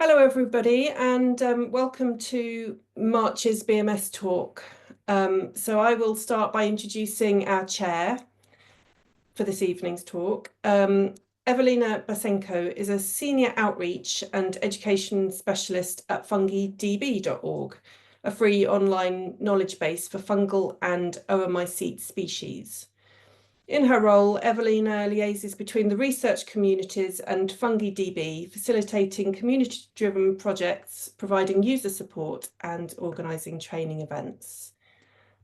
Hello, everybody, and welcome to March's BMS Talk. So I will start by introducing our chair for this evening's talk. Evelina Basenko is a senior outreach and education specialist at fungidb.org, a free online knowledge base for fungal and oomycete species. In her role, Evelina liaises between the research communities and FungiDB, facilitating community-driven projects, providing user support and organising training events.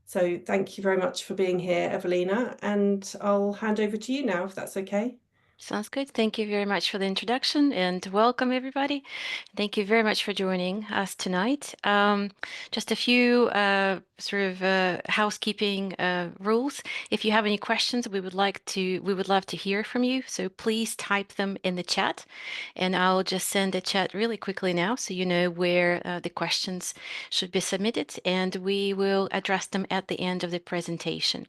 So thank you very much for being here, Evelina, and I'll hand over to you now, if that's okay. Sounds good. Thank you very much for the introduction and welcome everybody. Thank you very much for joining us tonight. Just a few housekeeping rules. If you have any questions, we would love to hear from you. So please type them in the chat, and I'll just send the chat really quickly now, so you know where the questions should be submitted, and we will address them at the end of the presentation.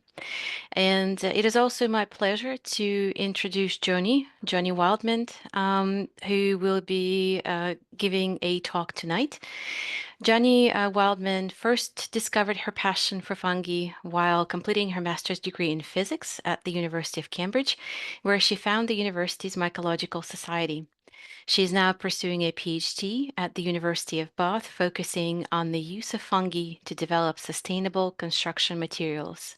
And it is also my pleasure to introduce Joni Wildman, who will be giving a talk tonight. Joni Wildman first discovered her passion for fungi while completing her master's degree in physics at the University of Cambridge, where she found the university's Mycological Society. She is now pursuing a PhD at the University of Bath, focusing on the use of fungi to develop sustainable construction materials.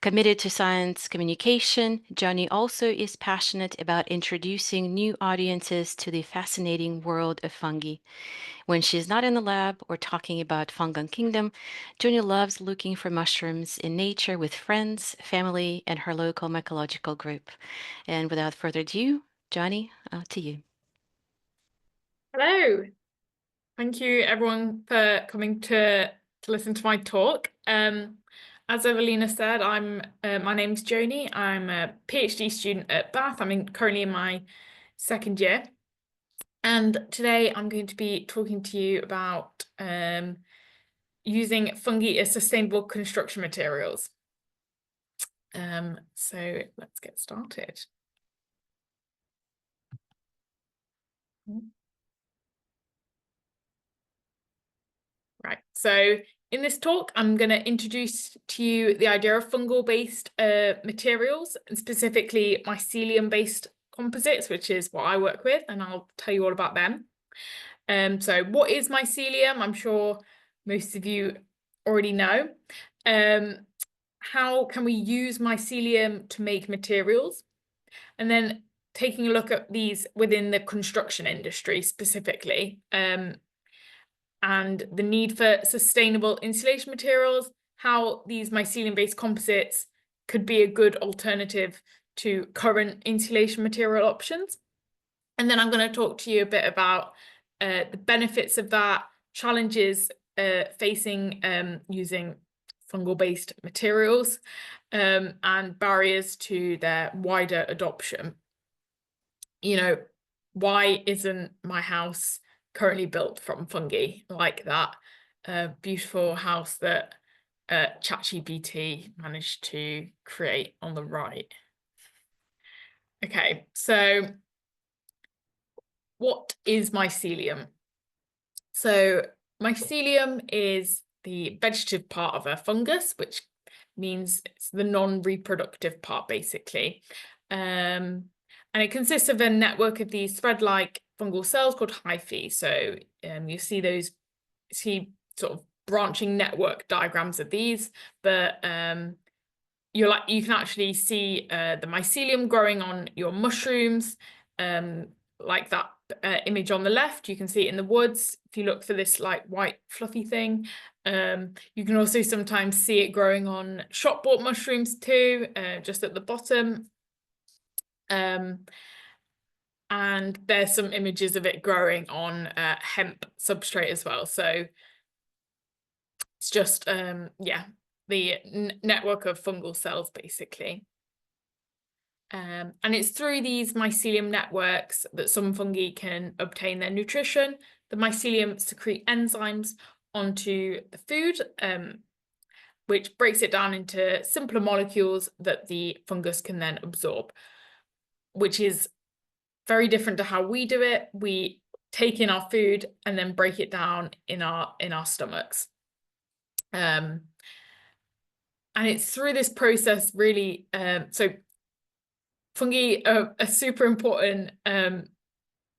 Committed to science communication, Joni also is passionate about introducing new audiences to the fascinating world of fungi. When she's not in the lab or talking about fungal kingdom, Joni loves looking for mushrooms in nature with friends, family, and her local mycological group. And without further ado, Joni, to you. Hello. Thank you everyone for coming to listen to my talk. As Evelina said, my name's Joni. I'm a PhD student at Bath. I'm currently in my second year. And today I'm going to be talking to you about using fungi as sustainable construction materials. So let's get started. Right, so in this talk, I'm going to introduce to you the idea of fungal-based materials, and specifically mycelium-based composites, which is what I work with, and I'll tell you all about them. So what is mycelium? I'm sure most of you already know. How can we use mycelium to make materials? And then taking a look at these within the construction industry specifically. And the need for sustainable insulation materials, how these mycelium-based composites could be a good alternative to current insulation material options. And then I'm going to talk to you a bit about the benefits of that, challenges facing using fungal-based materials, and barriers to their wider adoption. You know, why isn't my house currently built from fungi like that beautiful house that ChatGPT managed to create on the right? Okay, so what is mycelium? So mycelium is the vegetative part of a fungus, which means it's the non-reproductive part, basically. And it consists of a network of these thread-like fungal cells called hyphae. So you see sort of branching network diagrams of these, but you can actually see the mycelium growing on your mushrooms, like that image on the left. You can see it in the woods. If you look for this like white fluffy thing, you can also sometimes see it growing on shop-bought mushrooms too, just at the bottom. And there's some images of it growing on hemp substrate as well. So it's just, yeah, the network of fungal cells, basically. And it's through these mycelium networks that some fungi can obtain their nutrition. The mycelium secrete enzymes onto the food, which breaks it down into simpler molecules that the fungus can then absorb, which is very different to how we do it. We take in our food and then break it down in our stomachs. And it's through this process really, so fungi are super important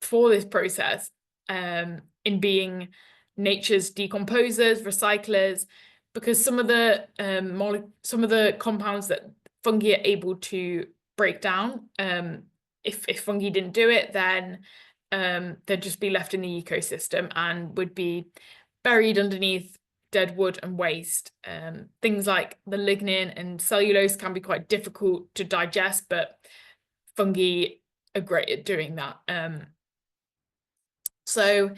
for this process in being nature's decomposers, recyclers, because some of the compounds that fungi are able to break down, if fungi didn't do it, then they'd just be left in the ecosystem and would be buried underneath dead wood and waste. Things like the lignin and cellulose can be quite difficult to digest, but fungi are great at doing that. So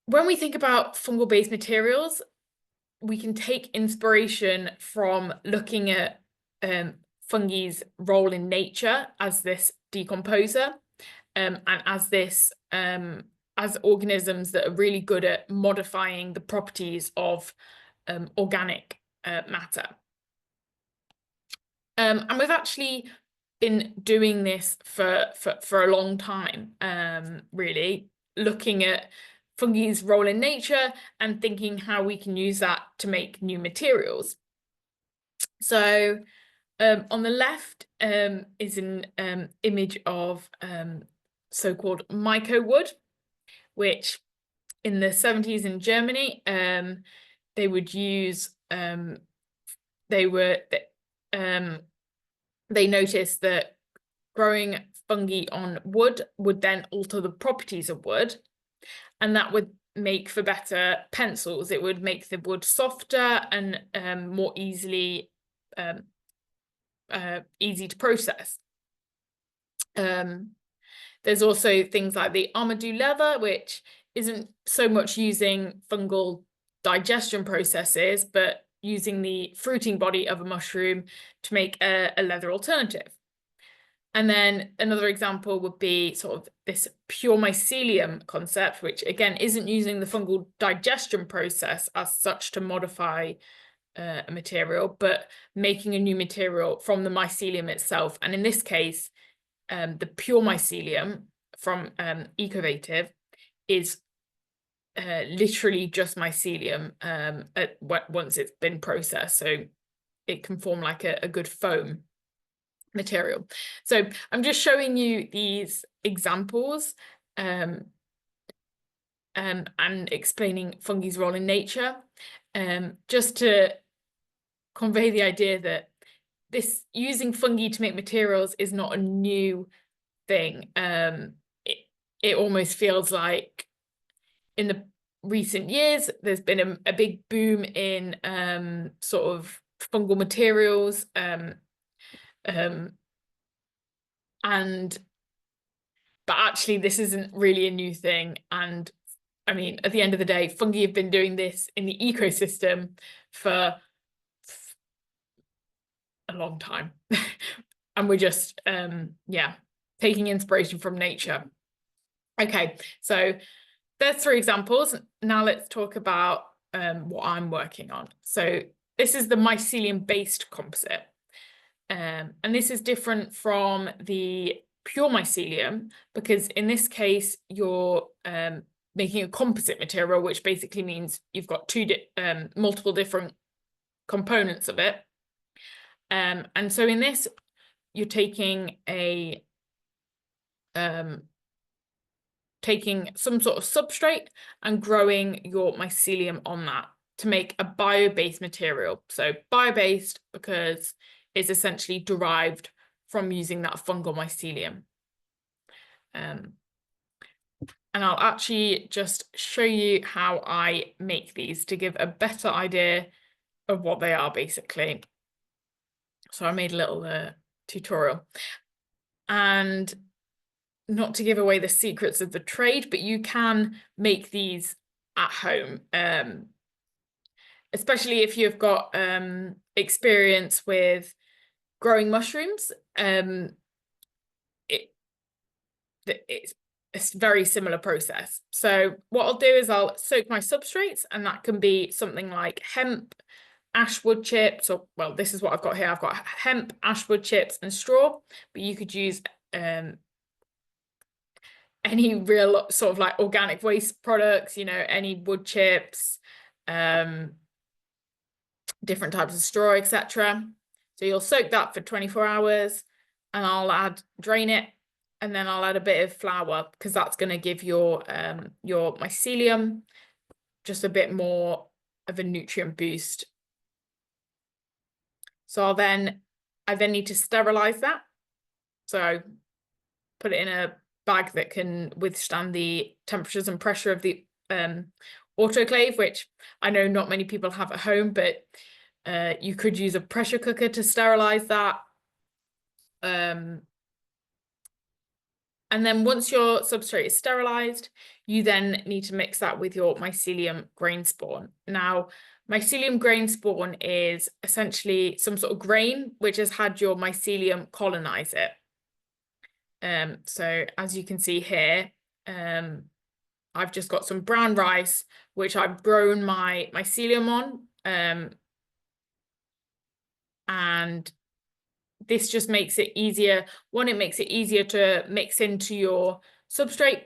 when we think about fungal-based materials, we can take inspiration from looking at fungi's role in nature as this decomposer, and as organisms that are really good at modifying the properties of organic matter. And we've actually been doing this for a long time, really, looking at fungi's role in nature and thinking how we can use that to make new materials. So on the left is an image of so-called myco-wood, which in the 70s in Germany, they would use, they noticed that growing fungi on wood would then alter the properties of wood, and that would make for better pencils. It would make the wood softer and more easy to process. There's also things like the Amadou leather, which isn't so much using fungal digestion processes, but using the fruiting body of a mushroom to make a leather alternative. And then another example would be sort of this pure mycelium concept, which again isn't using the fungal digestion process as such to modify a material, but making a new material from the mycelium itself. And in this case, the pure mycelium from Ecovative is literally just mycelium once it's been processed, so it can form like a good foam material. So I'm just showing you these examples and explaining fungi's role in nature, just to convey the idea that this using fungi to make materials is not a new thing. It almost feels like in the recent years there's been a big boom in sort of fungal materials, but actually this isn't really a new thing. And I mean, at the end of the day, fungi have been doing this in the ecosystem for a long time. And we're just taking inspiration from nature. Okay, so there's 3 examples. Now let's talk about what I'm working on. So this is the mycelium-based composite. And this is different from the pure mycelium because in this case you're making a composite material, which basically means you've got multiple different components of it. And so in this, you're taking some sort of substrate and growing your mycelium on that to make a bio-based material. So bio-based because it's essentially derived from using that fungal mycelium. And I'll actually just show you how I make these to give a better idea of what they are basically. So I made a little tutorial. And not to give away the secrets of the trade, but you can make these at home, especially if you've got experience with growing mushrooms. It's a very similar process. So what I'll do is I'll soak my substrates, and that can be something like hemp, ash wood chips, or well, this is what I've got here. I've got hemp, ash wood chips, and straw, but you could use any real sort of like organic waste products, you know, any wood chips, different types of straw, etc. So you'll soak that for 24 hours, and I'll drain it, and then I'll add a bit of flour, because that's going to give your mycelium just a bit more of a nutrient boost. So I then need to sterilize that. So put it in a bag that can withstand the temperatures and pressure of the autoclave, which I know not many people have at home, but you could use a pressure cooker to sterilize that. And then once your substrate is sterilized, you then need to mix that with your mycelium grain spawn. Now, mycelium grain spawn is essentially some sort of grain which has had your mycelium colonize it. So as you can see here, I've just got some brown rice which I've grown my mycelium on, and this just makes it easier. One, it makes it easier to mix into your substrate,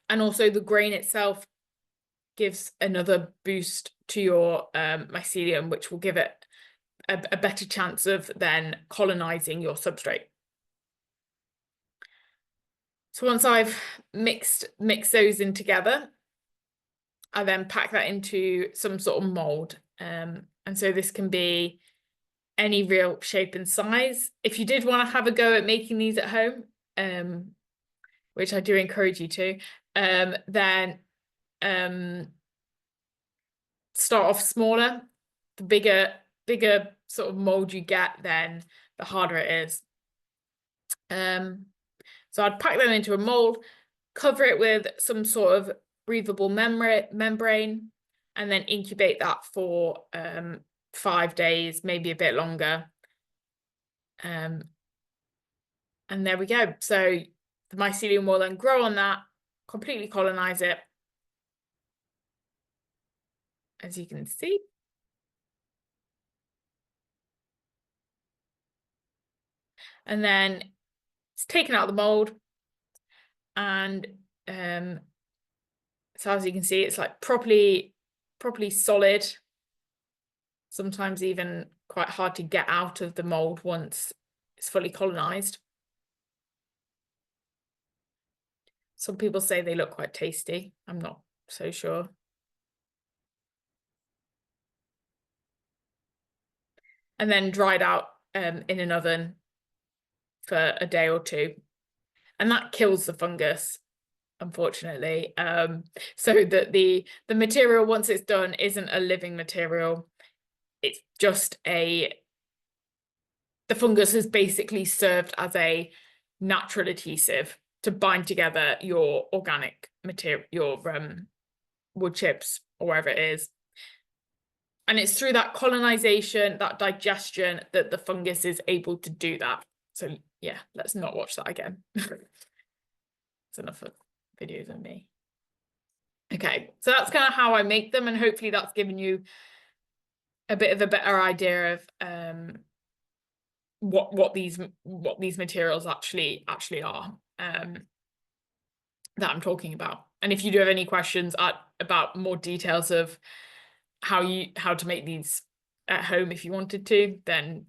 and also the grain itself gives another boost to your mycelium, which will give it a better chance of then colonizing your substrate. So once I've mixed those in together, I then pack that into some sort of mold. And so this can be any real shape and size. If you did want to have a go at making these at home, which I do encourage you to, then start off smaller. The bigger sort of mold you get, then the harder it is. So I'd pack them into a mold, cover it with some sort of breathable membrane, and then incubate that for 5 days, maybe a bit longer. And there we go. So the mycelium will then grow on that, completely colonize it, as you can see. And then it's taken out of the mold, and so as you can see, it's like properly solid, sometimes even quite hard to get out of the mold once it's fully colonized. Some people say they look quite tasty. I'm not so sure. And then dried out in an oven for a day or two. And that kills the fungus, unfortunately. So that the material, once it's done, isn't a living material. It's just the fungus has basically served as a natural adhesive to bind together your organic material, your wood chips, or wherever it is. And it's through that colonization, that digestion, that the fungus is able to do that. So yeah, let's not watch that again. It's enough of videos of me. Okay, so that's kind of how I make them, and hopefully that's given you a bit of a better idea of what these materials actually are that I'm talking about. And if you do have any questions about more details of how to make these at home, if you wanted to, then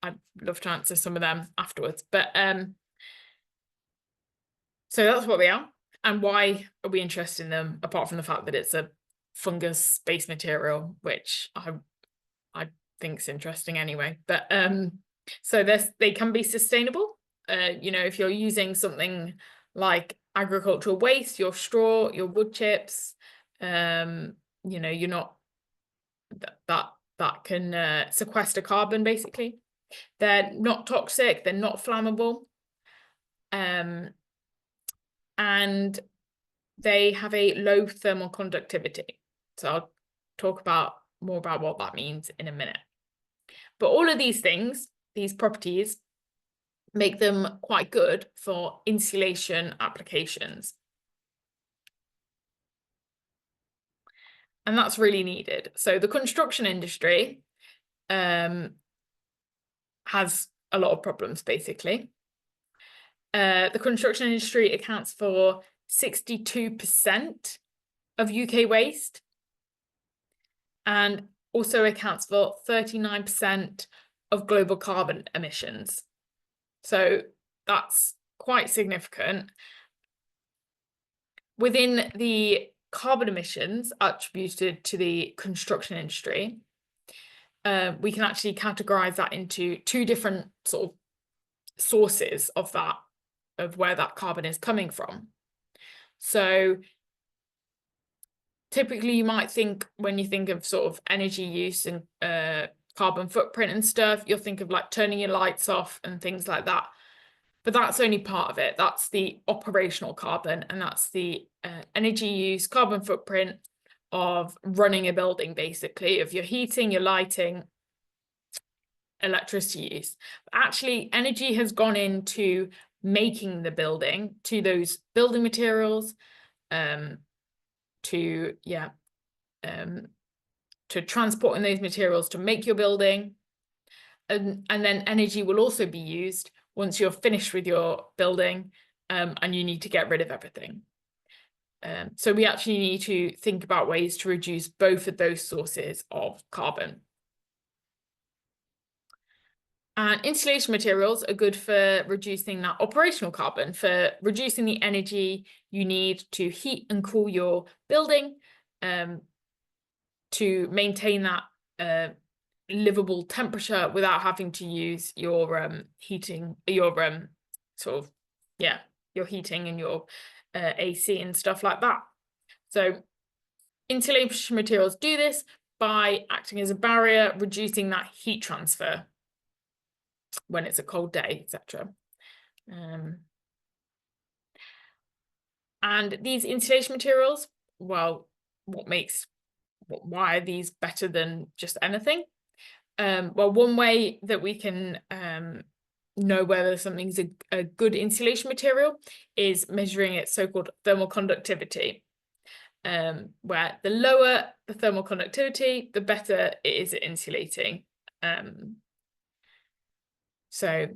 I'd love to answer some of them afterwards. But so that's what they are, and why are we interested in them, apart from the fact that it's a fungus-based material, which I think is interesting anyway. But so they can be sustainable. You know, if you're using something like agricultural waste, your straw, your wood chips, you know, you're not that can sequester carbon, basically. They're not toxic, they're not flammable, and they have a low thermal conductivity. So I'll talk more about what that means in a minute. But all of these things, these properties, make them quite good for insulation applications. And that's really needed. So the construction industry has a lot of problems, basically. The construction industry accounts for 62% of UK waste, and also accounts for 39% of global carbon emissions. So that's quite significant. Within the carbon emissions attributed to the construction industry, we can actually categorize that into two different sort of sources of that, of where that carbon is coming from. So typically you might think, when you think of sort of energy use and carbon footprint and stuff, you'll think of like turning your lights off and things like that. But that's only part of it. That's the operational carbon, and that's the energy use, carbon footprint of running a building, basically, of your heating, your lighting, electricity use. But actually, energy has gone into making the building, to those building materials, to transporting those materials to make your building. And then energy will also be used once you're finished with your building, and you need to get rid of everything. So we actually need to think about ways to reduce both of those sources of carbon. And insulation materials are good for reducing that operational carbon, for reducing the energy you need to heat and cool your building, to maintain that livable temperature without having to use your heating, your your heating and your AC and stuff like that. So insulation materials do this by acting as a barrier, reducing that heat transfer when it's a cold day, etc. And these insulation materials, well, why are these better than just anything? Well, one way that we can know whether something's a good insulation material is measuring its so-called thermal conductivity, where the lower the thermal conductivity, the better it is at insulating. So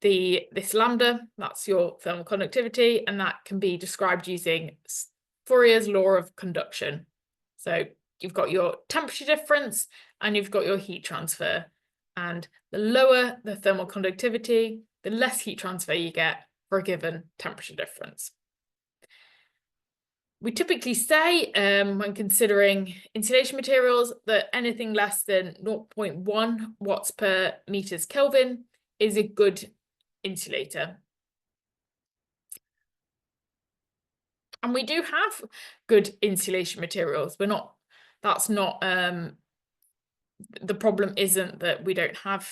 this lambda, that's your thermal conductivity, and that can be described using Fourier's law of conduction. So you've got your temperature difference and you've got your heat transfer. And the lower the thermal conductivity, the less heat transfer you get for a given temperature difference. We typically say, when considering insulation materials, that anything less than 0.1 watts per meters Kelvin is a good insulator. And we do have good insulation materials. That's not, the problem isn't that we don't have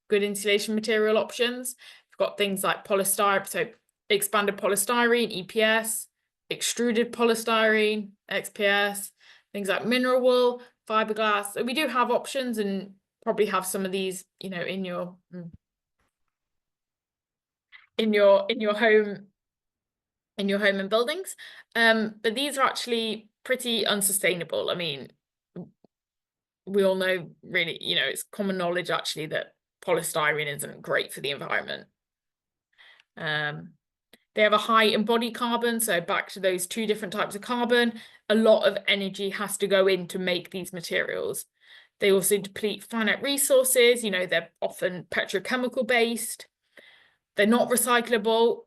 good insulation material options. We've got things like polystyrene, so expanded polystyrene, EPS, extruded polystyrene, XPS, things like mineral wool, fiberglass. So we do have options, and probably have some of these, you know, in your home and buildings. But these are actually pretty unsustainable. I mean, we all know, really, you know, it's common knowledge actually that polystyrene isn't great for the environment. They have a high embodied carbon, so back to those two different types of carbon, a lot of energy has to go in to make these materials. They also deplete finite resources, you know, they're often petrochemical based. They're not recyclable,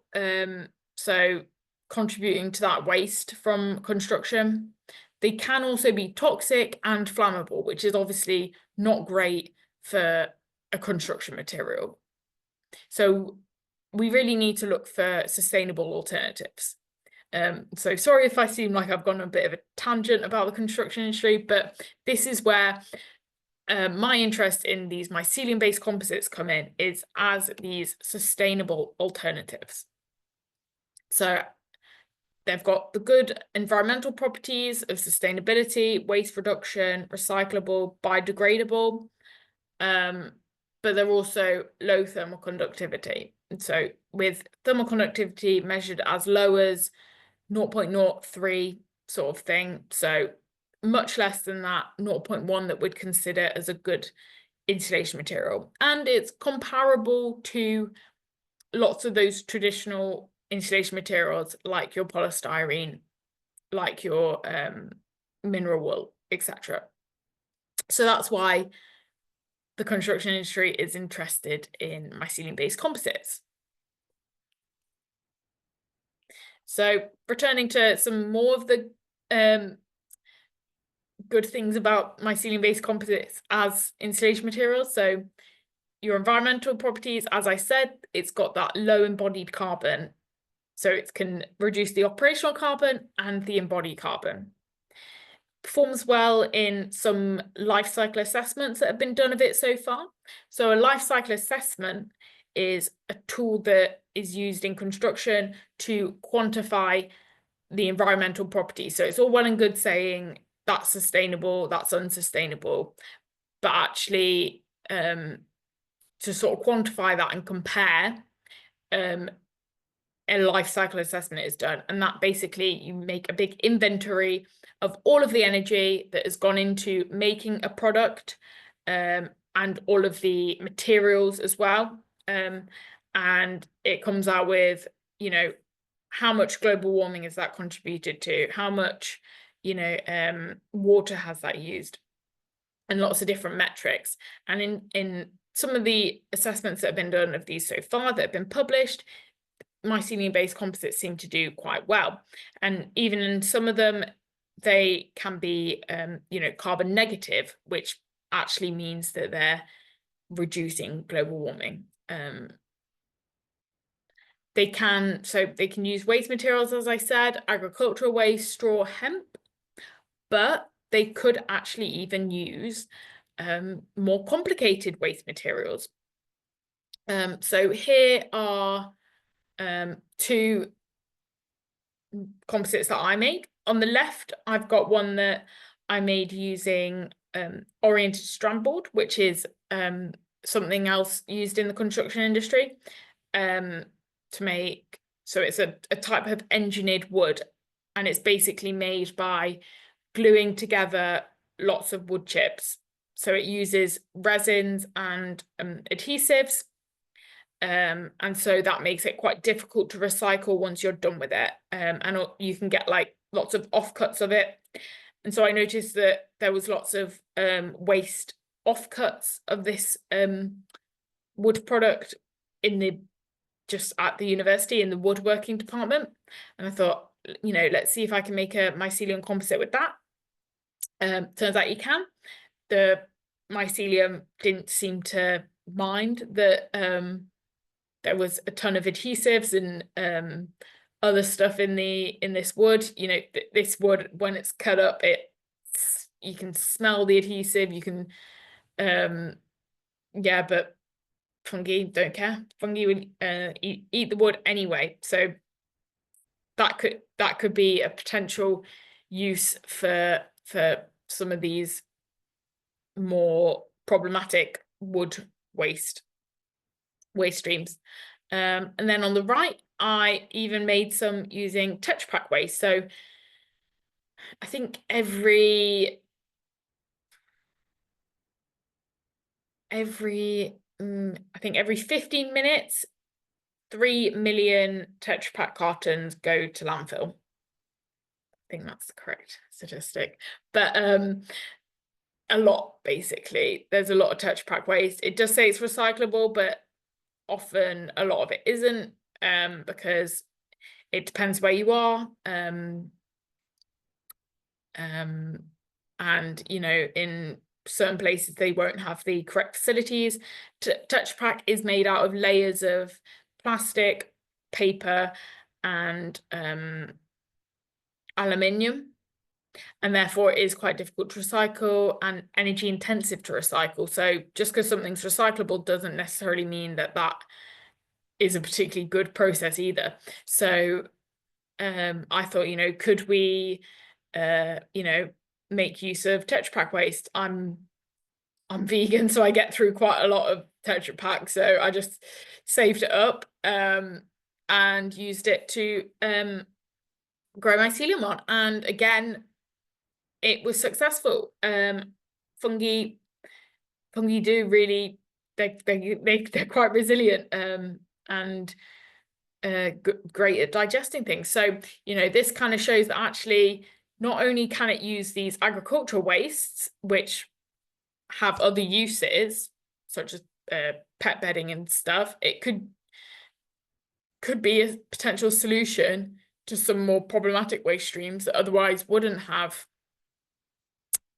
so contributing to that waste from construction. They can also be toxic and flammable, which is obviously not great for a construction material. So we really need to look for sustainable alternatives. So sorry if I seem like I've gone a bit of a tangent about the construction industry, but this is where my interest in these mycelium-based composites come in, is as these sustainable alternatives. So they've got the good environmental properties of sustainability, waste reduction, recyclable, biodegradable, but they're also low thermal conductivity. And so with thermal conductivity measured as low as 0.03 sort of thing, so much less than that 0.1 that we'd consider as a good insulation material. And it's comparable to lots of those traditional insulation materials like your polystyrene, like your mineral wool, etc. So that's why the construction industry is interested in mycelium-based composites. So returning to some more of the good things about mycelium-based composites as insulation materials. So your environmental properties, as I said, it's got that low embodied carbon. So it can reduce the operational carbon and the embodied carbon. Performs well in some life cycle assessments that have been done of it so far. So a life cycle assessment is a tool that is used in construction to quantify the environmental properties. So it's all well and good saying that's sustainable, that's unsustainable, but actually to sort of quantify that and compare, a life cycle assessment is done. And that basically, you make a big inventory of all of the energy that has gone into making a product, and all of the materials as well. And it comes out with, you know, how much global warming has that contributed to? How much, you know, water has that used? And lots of different metrics. And in some of the assessments that have been done of these so far that have been published, mycelium-based composites seem to do quite well. And even in some of them, they can be, you know, carbon negative, which actually means that they're reducing global warming. They can use waste materials, as I said, agricultural waste, straw, hemp, but they could actually even use more complicated waste materials. So here are two composites that I make. On the left, I've got one that I made using oriented strand board, which is something else used in the construction industry to make. So it's a type of engineered wood, and it's basically made by gluing together lots of wood chips. So it uses resins and adhesives. And so that makes it quite difficult to recycle once you're done with it. And you can get like lots of offcuts of it. And so I noticed that there was lots of waste offcuts of this wood product just at the university in the woodworking department. And I thought, you know, let's see if I can make a mycelium composite with that. Turns out you can. The mycelium didn't seem to mind that there was a ton of adhesives and other stuff in this wood. You know, this wood, when it's cut up, you can smell the adhesive. You can, yeah, but fungi don't care. Fungi would eat the wood anyway. So that could be a potential use for some of these more problematic wood waste streams. And then on the right, I even made some using Tetra Pak waste. So I think every 15 minutes, 3 million Tetra Pak cartons go to landfill. I think that's the correct statistic. But a lot, basically. There's a lot of Tetra Pak waste. It does say it's recyclable, but often a lot of it isn't, because it depends where you are. And, you know, in certain places, they won't have the correct facilities. Tetra Pak is made out of layers of plastic, paper, and aluminium. And therefore, it is quite difficult to recycle and energy intensive to recycle. So just because something's recyclable doesn't necessarily mean that that is a particularly good process either. So I thought, you know, could we, you know, make use of Tetra Pak waste? I'm vegan, so I get through quite a lot of Tetra Pak. So I just saved it up and used it to grow mycelium on. And again, it was successful. Fungi do really, they're quite resilient, and great at digesting things. So, you know, this kind of shows that actually not only can it use these agricultural wastes, which have other uses, such as pet bedding and stuff, it could be a potential solution to some more problematic waste streams that otherwise wouldn't have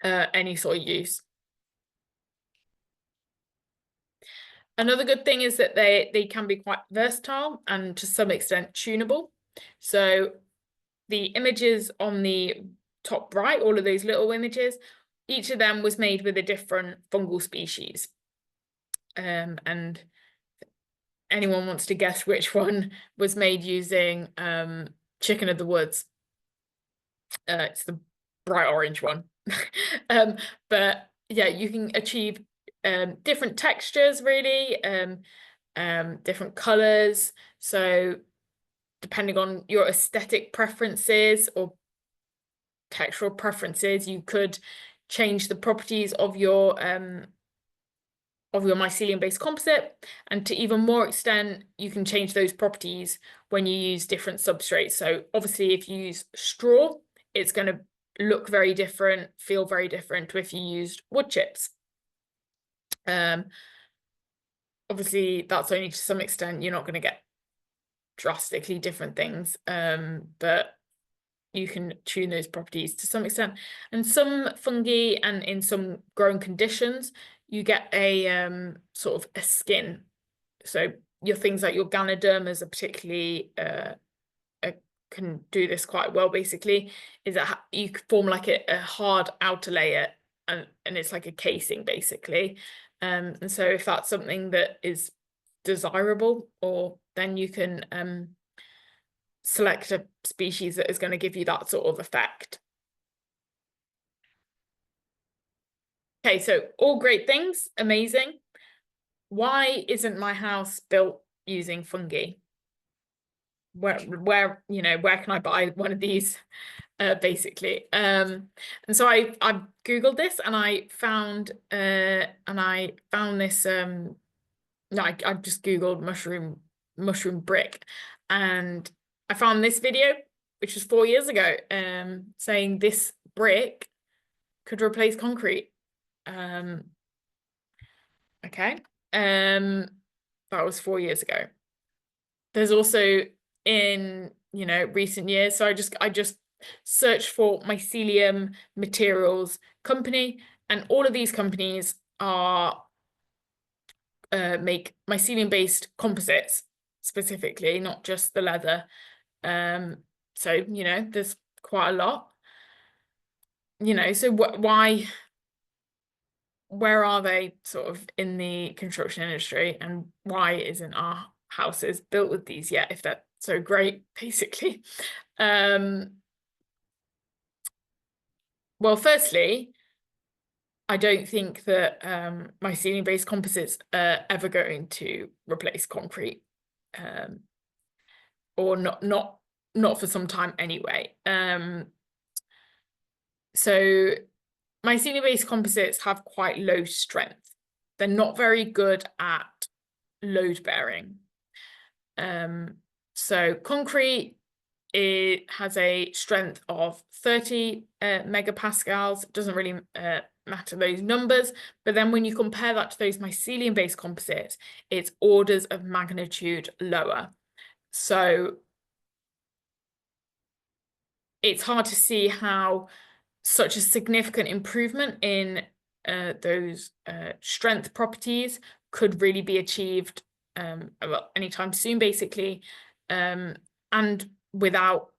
any sort of use. Another good thing is that they can be quite versatile and to some extent tunable. So the images on the top right, all of those little images, each of them was made with a different fungal species. And anyone wants to guess which one was made using chicken of the woods? It's the bright orange one. But yeah, you can achieve different textures, really, different colors. So depending on your aesthetic preferences or textural preferences, you could change the properties of your mycelium-based composite, and to even more extent, you can change those properties when you use different substrates. So obviously, if you use straw, it's going to look very different, feel very different to if you used wood chips. Obviously, that's only to some extent. You're not going to get drastically different things, but you can tune those properties to some extent. And some fungi and in some growing conditions, you get a sort of a skin. So your things like your Ganodermas are particularly can do this quite well, basically, is that you form like a hard outer layer and it's like a casing, basically. And so if that's something that is desirable, or then you can select a species that is going to give you that sort of effect. Okay, so all great things, amazing. Why isn't my house built using fungi? Where you know, where can I buy one of these, basically? And so I Googled this and I found this no, I just Googled mushroom brick, and I found this video, which was 4 years ago, saying this brick could replace concrete. Okay, that was 4 years ago. There's also in, you know, recent years, so I just searched for mycelium materials company, and all of these companies are make mycelium-based composites specifically, not just the leather. So, you know, there's quite a lot, you know, so where are they sort of in the construction industry, and why isn't our houses built with these yet, if they're so great, basically? Well, firstly, I don't think that mycelium-based composites are ever going to replace concrete, or not for some time anyway. So mycelium-based composites have quite low strength. They're not very good at load bearing. So concrete, it has a strength of 30 megapascals. It doesn't really matter those numbers, but then when you compare that to those mycelium-based composites, it's orders of magnitude lower. So it's hard to see how such a significant improvement in those strength properties could really be achieved well, anytime soon, basically, and without,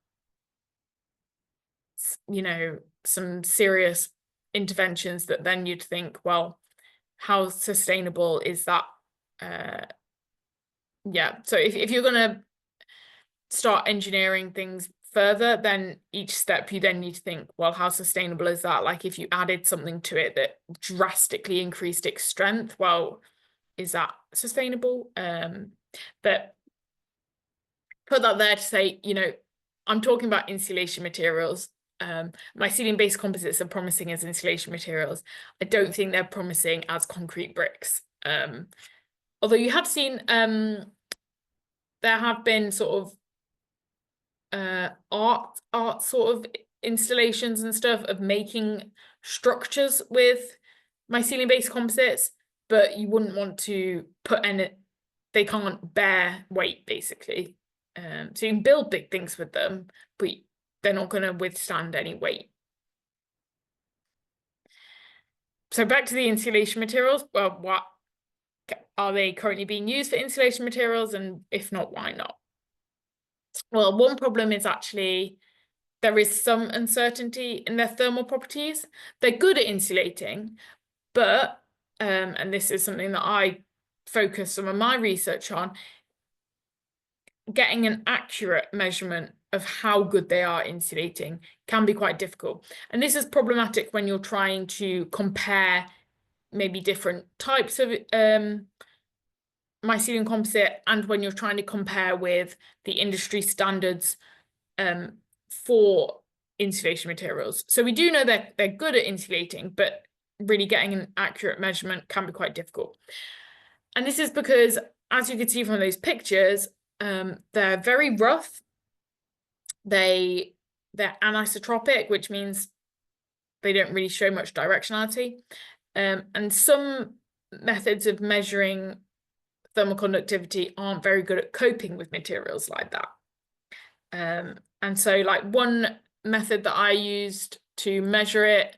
you know, some serious interventions that then you'd think, well, how sustainable is that? Yeah, so if you're going to start engineering things further, then each step you then need to think, well, how sustainable is that? Like if you added something to it that drastically increased its strength, well, is that sustainable? But put that there to say, you know, I'm talking about insulation materials. Mycelium-based composites are promising as insulation materials. I don't think they're promising as concrete bricks. Although you have seen there have been sort of art sort of installations and stuff of making structures with mycelium-based composites, but you wouldn't want to put in it, they can't bear weight basically. So you can build big things with them, but they're not going to withstand any weight. So back to the insulation materials. Well, what are they currently being used for insulation materials? And if not, why not? Well, one problem is actually there is some uncertainty in their thermal properties. They're good at insulating, but, and this is something that I focus some of my research on, getting an accurate measurement of how good they are insulating can be quite difficult. And this is problematic when you're trying to compare maybe different types of mycelium composite, and when you're trying to compare with the industry standards for insulation materials. So we do know that they're good at insulating, but really getting an accurate measurement can be quite difficult. And this is because, as you can see from those pictures, they're very rough. They're anisotropic, which means they don't really show much directionality. And some methods of measuring thermal conductivity aren't very good at coping with materials like that. And so like one method that I used to measure it,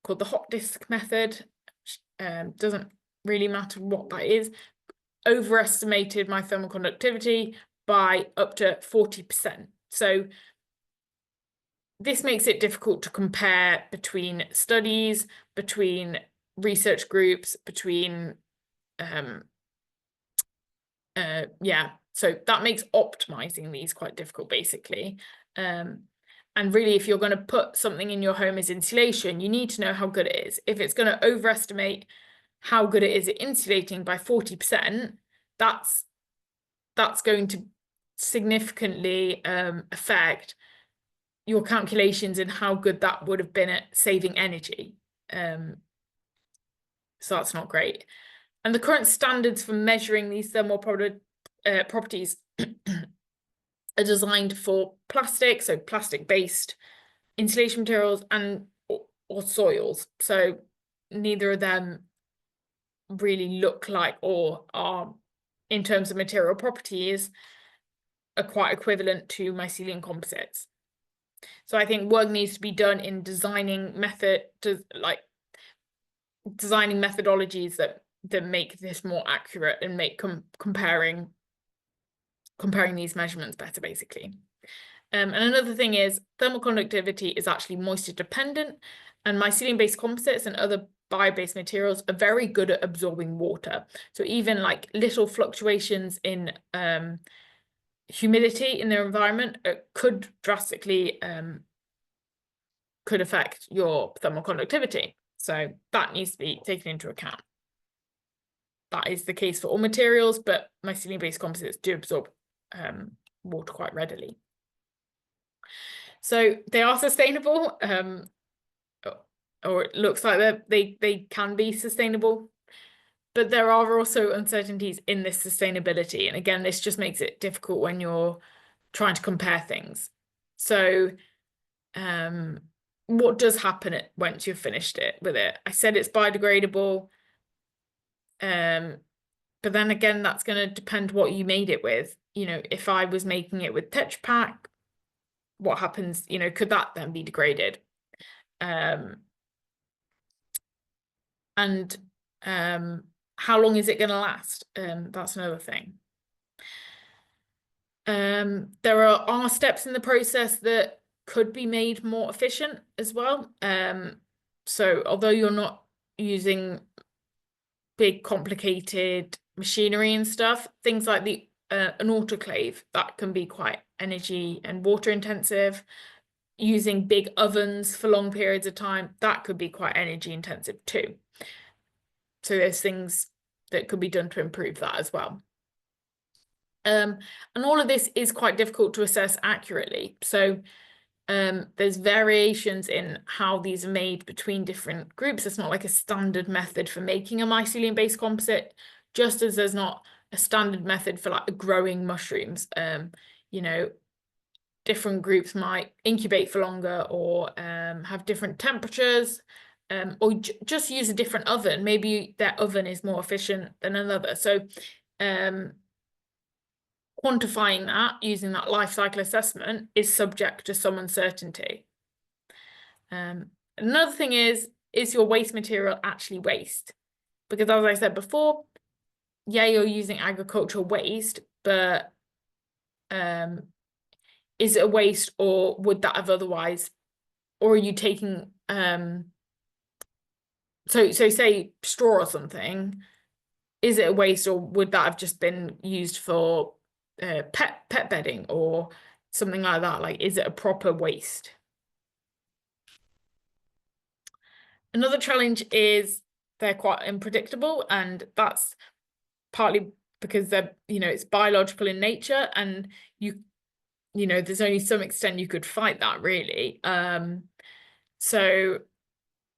called the hot disk method, doesn't really matter what that is, overestimated my thermal conductivity by up to 40%. So this makes it difficult to compare between studies, between research groups, between so that makes optimizing these quite difficult basically. And really, if you're going to put something in your home as insulation, you need to know how good it is. If it's going to overestimate how good it is at insulating by 40%, that's going to significantly affect your calculations and how good that would have been at saving energy. So that's not great. And the current standards for measuring these thermal properties are designed for plastic, so plastic-based insulation materials, and or soils. So neither of them really look like, or are, in terms of material properties, are quite equivalent to mycelium composites. So I think work needs to be done in designing methodologies that make this more accurate and make comparing these measurements better, basically. And another thing is thermal conductivity is actually moisture dependent, and mycelium-based composites and other bio-based materials are very good at absorbing water. So even like little fluctuations in humidity in their environment could drastically could affect your thermal conductivity. So that needs to be taken into account. That is the case for all materials, but mycelium-based composites do absorb water quite readily. So they are sustainable, or it looks like they can be sustainable, but there are also uncertainties in this sustainability. And again, this just makes it difficult when you're trying to compare things. So what does happen once you've finished it with it? I said it's biodegradable, but then again, that's going to depend what you made it with. You know, if I was making it with Tetra Pak, what happens? You know, could that then be degraded? And how long is it going to last? That's another thing. There are steps in the process that could be made more efficient as well. So although you're not using big complicated machinery and stuff, things like an autoclave, that can be quite energy and water intensive. Using big ovens for long periods of time, that could be quite energy intensive too. So there's things that could be done to improve that as well. And all of this is quite difficult to assess accurately. So there's variations in how these are made between different groups. It's not like a standard method for making a mycelium-based composite, just as there's not a standard method for like growing mushrooms. You know, different groups might incubate for longer, or have different temperatures, or just use a different oven. Maybe their oven is more efficient than another. So quantifying that using that life cycle assessment is subject to some uncertainty. Another thing is your waste material actually waste? Because as I said before, yeah, you're using agricultural waste, but is it a waste, or would that have otherwise, or are you taking so say straw or something, is it a waste, or would that have just been used for pet bedding or something like that? Like, is it a proper waste? Another challenge is they're quite unpredictable, and that's partly because they're, you know, it's biological in nature, and you know, there's only some extent you could fight that, really. So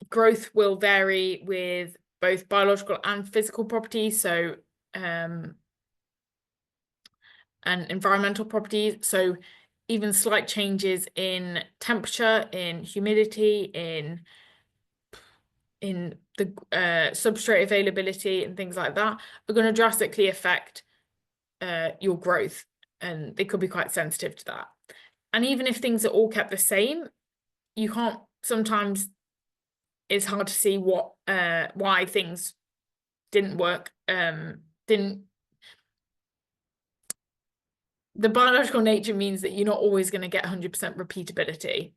growth will vary with both biological and physical properties, so and environmental properties. So even slight changes in temperature, in humidity, in the substrate availability and things like that are going to drastically affect your growth, and they could be quite sensitive to that. And even if things are all kept the same, you can't, sometimes it's hard to see what why things didn't work, the biological nature means that you're not always going to get 100% repeatability.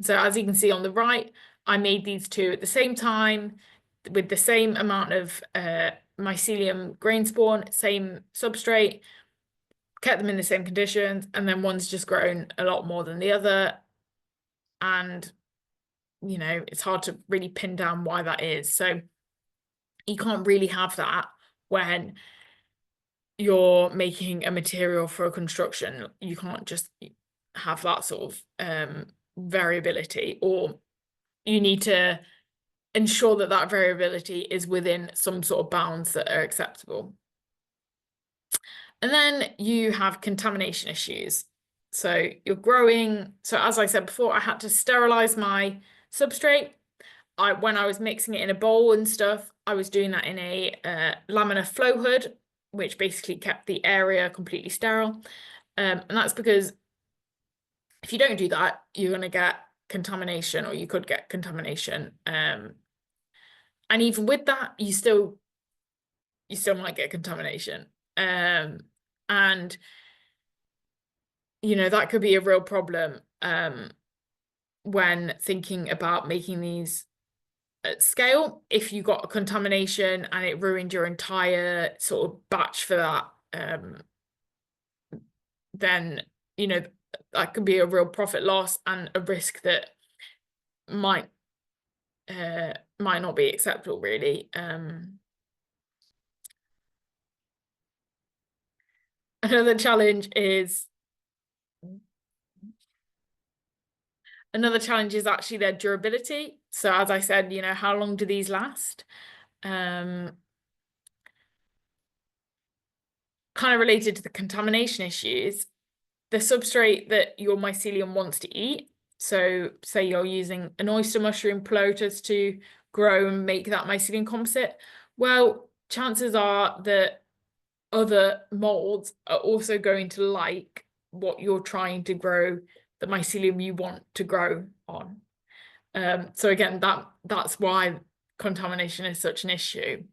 So as you can see on the right, I made these two at the same time with the same amount of mycelium grain spawn, same substrate, kept them in the same conditions, and then one's just grown a lot more than the other. And, you know, it's hard to really pin down why that is. So you can't really have that when you're making a material for a construction. You can't just have that sort of variability, or you need to ensure that that variability is within some sort of bounds that are acceptable. And then you have contamination issues. So you're growing. So as I said before, I had to sterilize my substrate. When I was mixing it in a bowl and stuff, I was doing that in a laminar flow hood, which basically kept the area completely sterile. And that's because if you don't do that, you're going to get contamination, or you could get contamination. And even with that, you still might get contamination. And, you know, that could be a real problem when thinking about making these at scale. If you got a contamination and it ruined your entire sort of batch for that, then, you know, that could be a real profit loss and a risk that might not be acceptable, really. Another challenge is actually their durability. So as I said, you know, how long do these last? Kind of related to the contamination issues, the substrate that your mycelium wants to eat. So say you're using an oyster mushroom floaters to grow and make that mycelium composite. Well, chances are that other molds are also going to like what you're trying to grow, the mycelium you want to grow on. So again, that's why contamination is such an issue.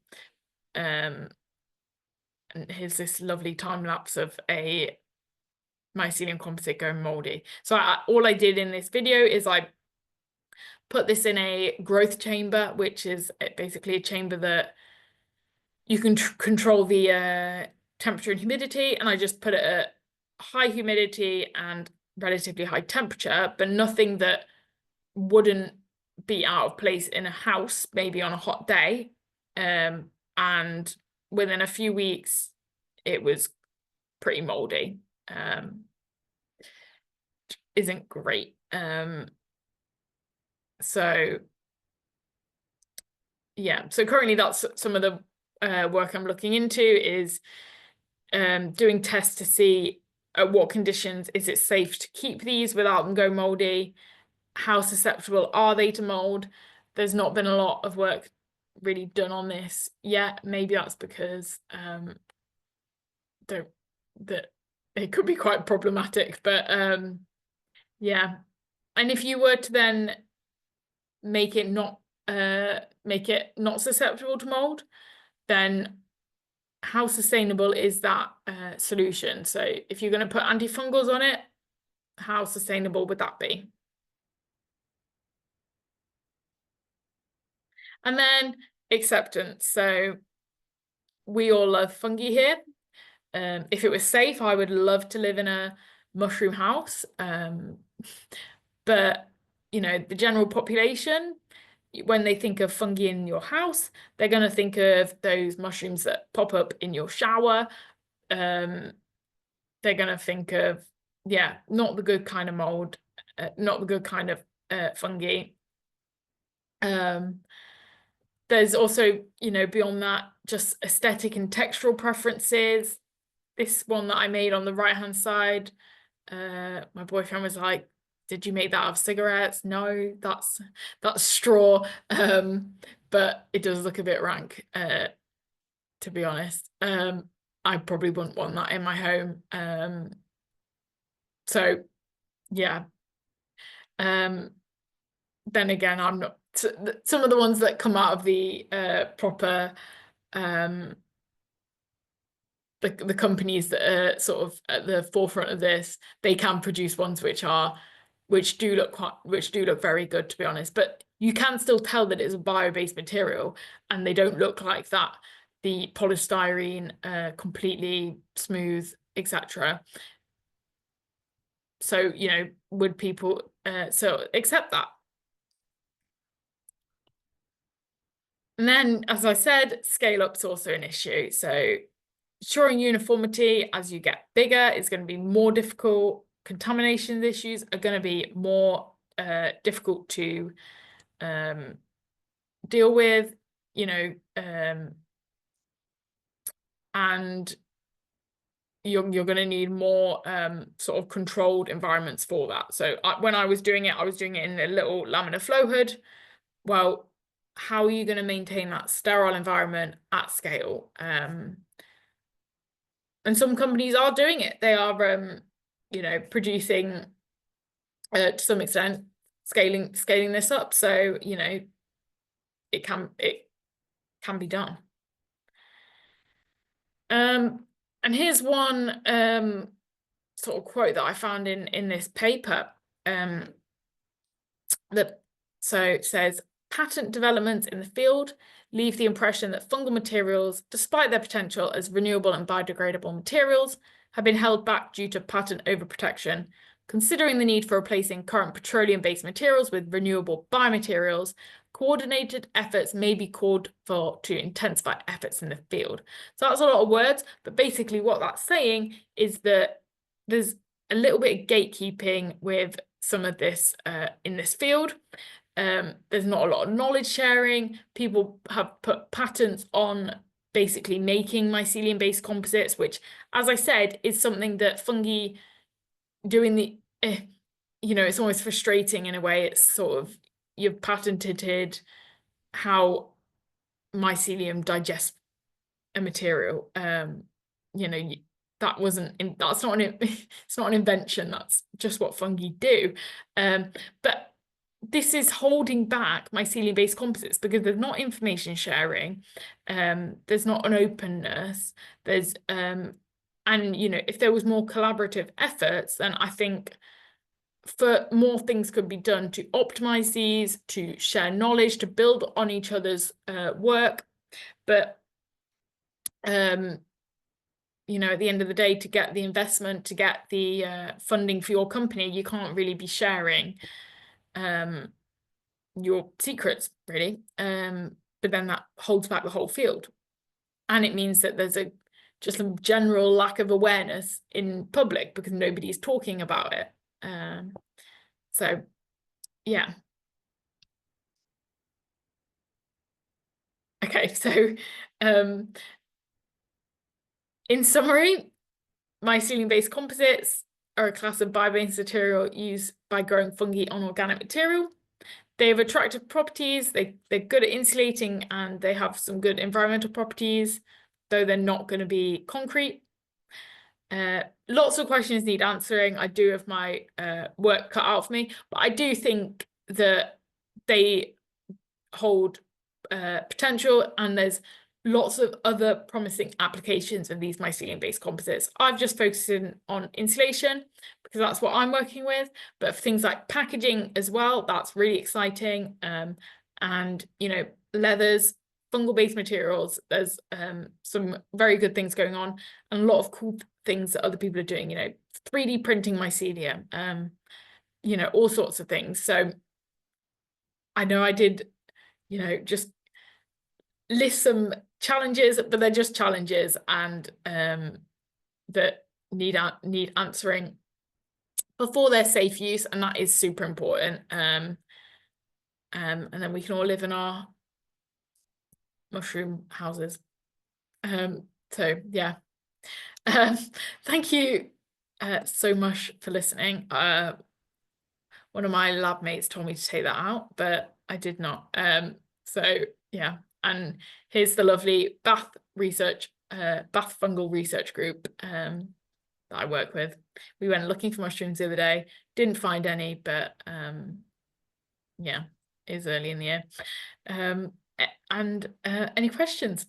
And here's this lovely time lapse of a mycelium composite going moldy. So all I did in this video is I put this in a growth chamber, which is basically a chamber that you can control the temperature and humidity, and I just put it at high humidity and relatively high temperature, but nothing that wouldn't be out of place in a house, maybe on a hot day. And within a few weeks, it was pretty moldy. Isn't great. So yeah, so currently that's some of the work I'm looking into, is doing tests to see at what conditions is it safe to keep these without them going moldy. How susceptible are they to mold? There's not been a lot of work really done on this yet. Maybe that's because that it could be quite problematic, but yeah. And if you were to then make it not susceptible to mold, then how sustainable is that solution? So if you're going to put antifungals on it, how sustainable would that be? And then acceptance. So we all love fungi here. If it was safe, I would love to live in a mushroom house. But, you know, the general population, when they think of fungi in your house, they're going to think of those mushrooms that pop up in your shower. They're going to think of, yeah, not the good kind of mold, not the good kind of fungi. There's also, you know, beyond that, just aesthetic and textural preferences. This one that I made on the right-hand side, my boyfriend was like, did you make that out of cigarettes? No, that's straw. But it does look a bit rank, to be honest. I probably wouldn't want that in my home. So yeah. Then again, I'm not, some of the ones that come out of the proper the companies that are sort of at the forefront of this, they can produce ones which do look very good, to be honest. But you can still tell that it's a bio-based material, and they don't look like that. The polystyrene, completely smooth, etc. So, you know, would people so accept that? And then, as I said, scale up's also an issue. So ensuring uniformity as you get bigger is going to be more difficult. Contamination issues are going to be more difficult to deal with, you know, and you're going to need more sort of controlled environments for that. So when I was doing it in a little laminar flow hood. Well, how are you going to maintain that sterile environment at scale? And some companies are doing it. They are, you know, producing to some extent, scaling this up. So, you know, it can be done. And here's one sort of quote that I found in this paper. So it says, patent developments in the field leave the impression that fungal materials, despite their potential as renewable and biodegradable materials, have been held back due to patent overprotection. Considering the need for replacing current petroleum-based materials with renewable biomaterials, coordinated efforts may be called for to intensify efforts in the field. So that's a lot of words, but basically what that's saying is that there's a little bit of gatekeeping with some of this in this field. There's not a lot of knowledge sharing. People have put patents on basically making mycelium-based composites, which, as I said, is something that fungi doing the, you know, it's almost frustrating in a way. It's sort of, you've patented how mycelium digests a material. You know, that's not it's not an invention. That's just what fungi do. But this is holding back mycelium-based composites because there's not information sharing, there's not an openness, there's and you know, if there was more collaborative efforts, then I think for more things could be done to optimize these, to share knowledge, to build on each other's work. But you know, at the end of the day, to get the investment, to get the funding for your company, you can't really be sharing your secrets, really. But then that holds back the whole field. And it means that there's just a general lack of awareness in public because nobody's talking about it. So, yeah. Okay, so In summary, mycelium-based composites are a class of bio-based material used by growing fungi on organic material. They have attractive properties, they're good at insulating, and they have some good environmental properties, though they're not going to be concrete. Lots of questions need answering. I do have my work cut out for me, but I do think that they hold potential, and there's lots of other promising applications of these mycelium-based composites. I've just focused in on insulation because that's what I'm working with, but for things like packaging as well, that's really exciting. And, you know, leathers, fungal-based materials, there's some very good things going on, and a lot of cool things that other people are doing, you know, 3D printing mycelium, you know, all sorts of things. So I know I did, you know, just list some challenges, but they're just challenges, and that need answering before their safe use, and that is super important. And then we can all live in our mushroom houses. So yeah, thank you so much for listening. One of my lab mates told me to take that out, but I did not. So yeah, and here's the lovely Bath fungal research group that I work with. We went looking for mushrooms the other day, didn't find any, but yeah, it was early in the year. And any questions?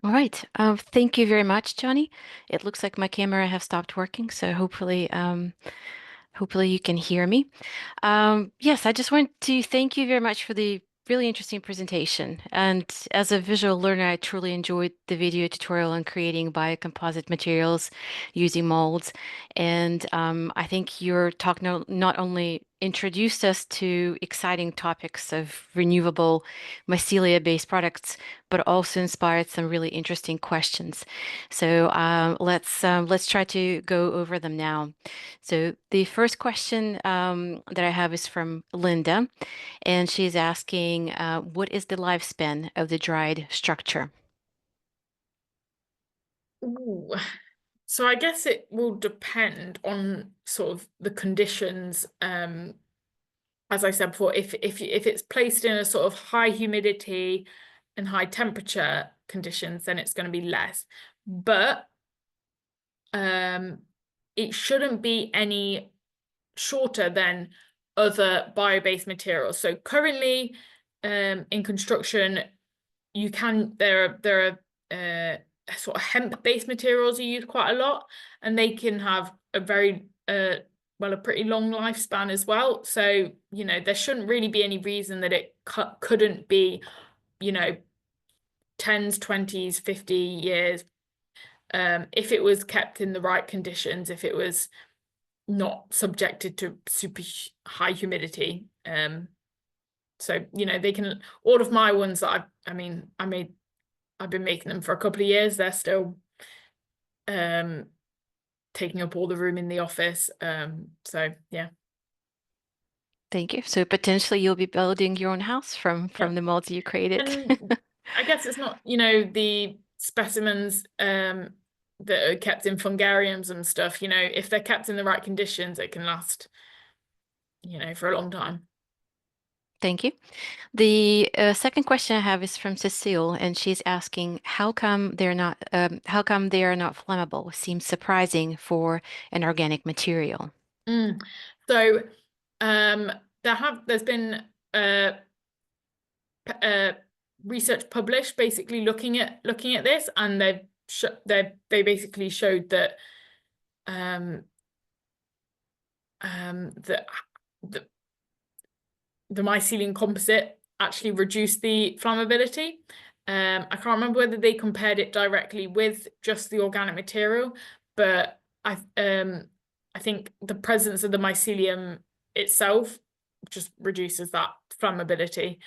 All right. Thank you very much, Joni. It looks like my camera has stopped working, so hopefully you can hear me. Yes, I just want to thank you very much for the really interesting presentation. And as a visual learner, I truly enjoyed the video tutorial on creating biocomposite materials using molds. And I think your talk not only introduced us to exciting topics of renewable mycelia-based products, but also inspired some really interesting questions. So let's try to go over them now. So the first question that I have is from Linda, and she's asking, what is the lifespan of the dried structure? Ooh. So I guess it will depend on sort of the conditions. As I said before, if it's placed in a sort of high humidity and high temperature conditions, then it's going to be less. But it shouldn't be any shorter than other bio-based materials. So currently, in construction, there are sort of hemp-based materials are used quite a lot, and they can have a very a pretty long lifespan as well. So, you know, there shouldn't really be any reason that it couldn't be, you know, 10s, 20s, 50 years, if it was kept in the right conditions, if it was not subjected to super high humidity. So, you know, they can, all of my ones that I've been making them for a couple of years. They're still taking up all the room in the office. So yeah. Thank you. So potentially you'll be building your own house from the molds you created. And I guess it's not, you know, the specimens that are kept in fungariums and stuff, you know, if they're kept in the right conditions, it can last, you know, for a long time. Thank you. The second question I have is from Cecile, and she's asking, how come they are not flammable? Seems surprising for an organic material. So there's been research published basically looking at this, and they basically showed that the mycelium composite actually reduced the flammability. I can't remember whether they compared it directly with just the organic material, but I think the presence of the mycelium itself just reduces that flammability.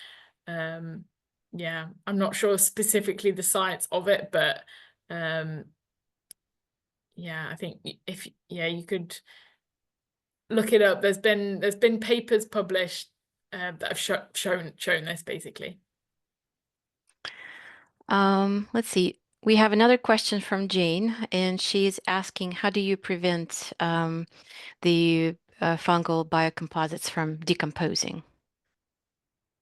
Yeah, I'm not sure specifically the science of it, but yeah, I think you could look it up. There's been papers published that have shown this basically. Let's see. We have another question from Jane, and she's asking, how do you prevent the fungal biocomposites from decomposing?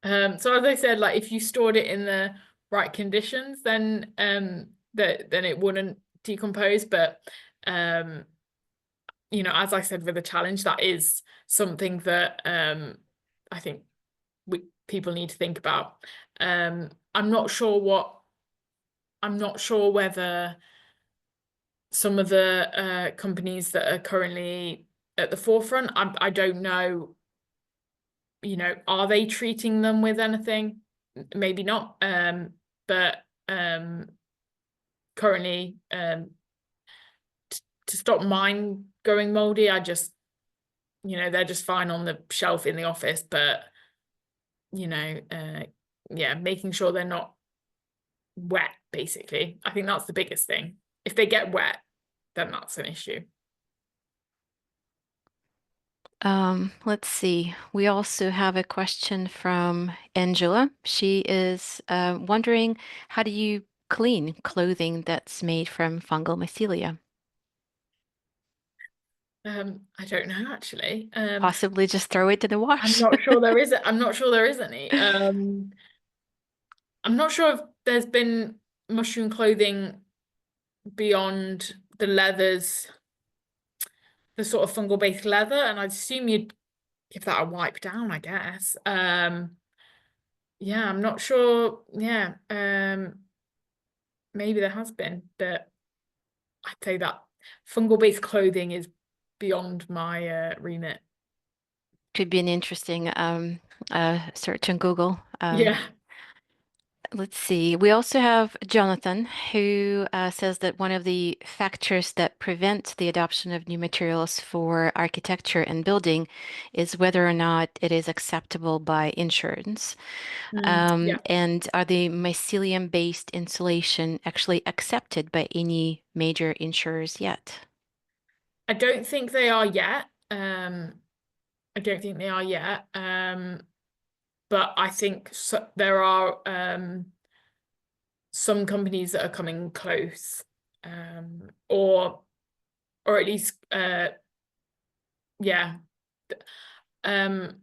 So as I said, like if you stored it in the right conditions, then then it wouldn't decompose. But you know, as I said with the challenge, that is something that I think people need to think about. I'm not sure whether some of the companies that are currently at the forefront, I don't know, you know, are they treating them with anything? Maybe not. But currently, to stop mine going moldy, I just, you know, they're just fine on the shelf in the office, but you know, yeah, making sure they're not wet, basically. I think that's the biggest thing. If they get wet, then that's an issue. Let's see. We also have a question from Angela. She is wondering, how do you clean clothing that's made from fungal mycelia? I don't know actually. Possibly just throw it in the I'm wash. not sure there is. I'm not sure there is any. I'm not sure if there's been mushroom clothing beyond the leathers, the sort of fungal-based leather, and I'd assume you'd give that a wipe down, I guess. Yeah, I'm not sure. Yeah, maybe there has been, but I'd say that fungal-based clothing is beyond my remit. Could be an interesting search on Google. Yeah. Let's see. We also have Jonathan, who says that one of the factors that prevent the adoption of new materials for architecture and building is whether or not it is acceptable by insurance. Yeah. And are the mycelium-based insulation actually accepted by any major insurers yet? I don't think they are yet. I don't think they are yet. But I think there are some companies that are coming close, or at least yeah. There's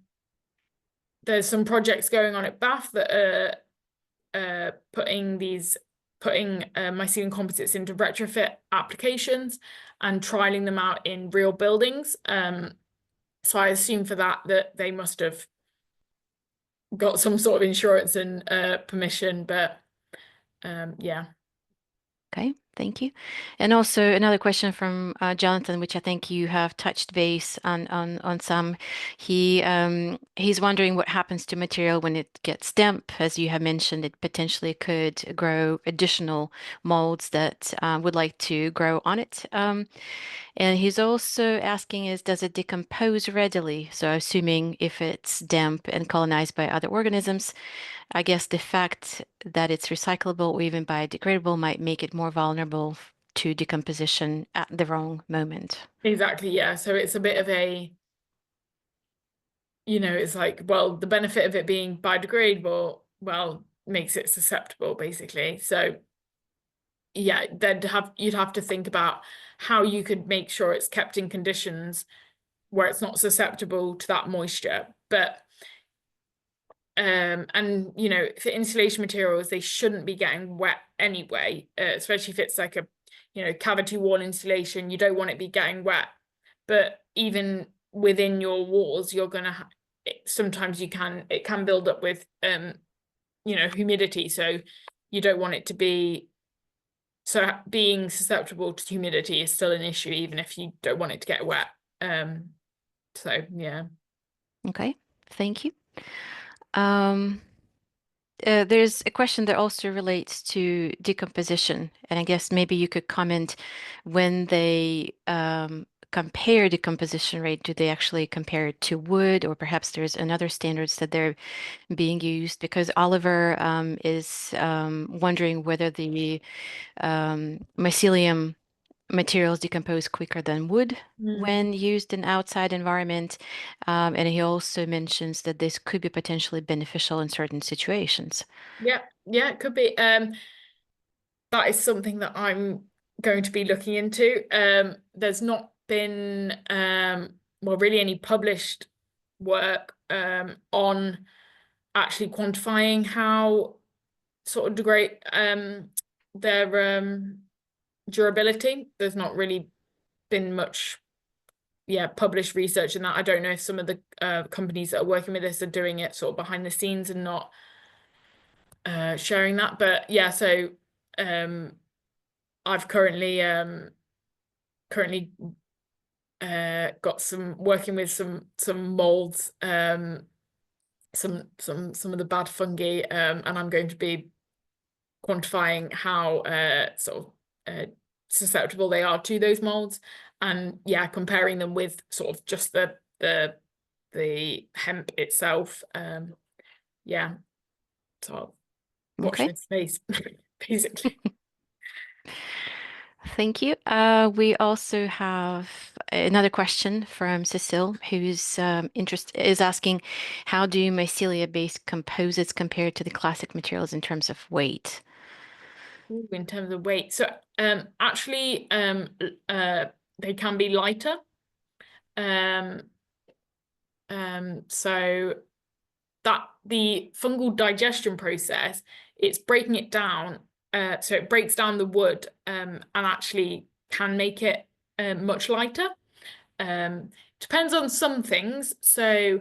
some projects going on at Bath that are putting mycelium composites into retrofit applications and trialing them out in real buildings. So I assume for that they must have got some sort of insurance and permission, but yeah. Okay, thank you. And also another question from Jonathan, which I think you have touched base on some. He's wondering what happens to material when it gets damp. As you have mentioned, it potentially could grow additional molds that would like to grow on it. And he's also asking is, does it decompose readily? So assuming if it's damp and colonized by other organisms, I guess the fact that it's recyclable or even biodegradable might make it more vulnerable to decomposition at the wrong moment. Exactly, yeah. So it's a bit of a, you know, it's like, well, the benefit of it being biodegradable, well, makes it susceptible, basically. So yeah, you'd have to think about how you could make sure it's kept in conditions where it's not susceptible to that moisture. But and you know, for insulation materials, they shouldn't be getting wet anyway, especially if it's like a, you know, cavity wall insulation. You don't want it to be getting wet. But even within your walls, you're gonna sometimes it can build up with you know, humidity. So you don't want it to be, so being susceptible to humidity is still an issue, even if you don't want it to get wet. So yeah. Okay, thank you. There's a question that also relates to decomposition, and I guess maybe you could comment when they compare decomposition rate, do they actually compare it to wood, or perhaps there's another standards that they're being used? Because Oliver is wondering whether the mycelium materials decompose quicker than wood when used in outside environment. And he also mentions that this could be potentially beneficial in certain situations. Yeah, yeah, it could be. that is something that I'm going to be looking into. There's not been well, really any published work on actually quantifying how sort of degrade their durability. There's not really been much published research in that. I don't know if some of the companies that are working with this are doing it sort of behind the scenes and not sharing that. But yeah, so I've currently got some working with some molds, some of the bad fungi, and I'm going to be quantifying how sort of susceptible they are to those molds, and yeah, comparing them with sort of just the hemp itself. Yeah, so I'll watch Okay. this space basically. Thank you. We also have another question from Cecile, who's is asking, how do mycelia-based composites compare to the classic materials in terms of weight? Ooh, in terms of weight, so actually they can be lighter. So that the fungal digestion process, it's breaking it down. So it breaks down the wood and actually can make it much lighter. Depends on some things. So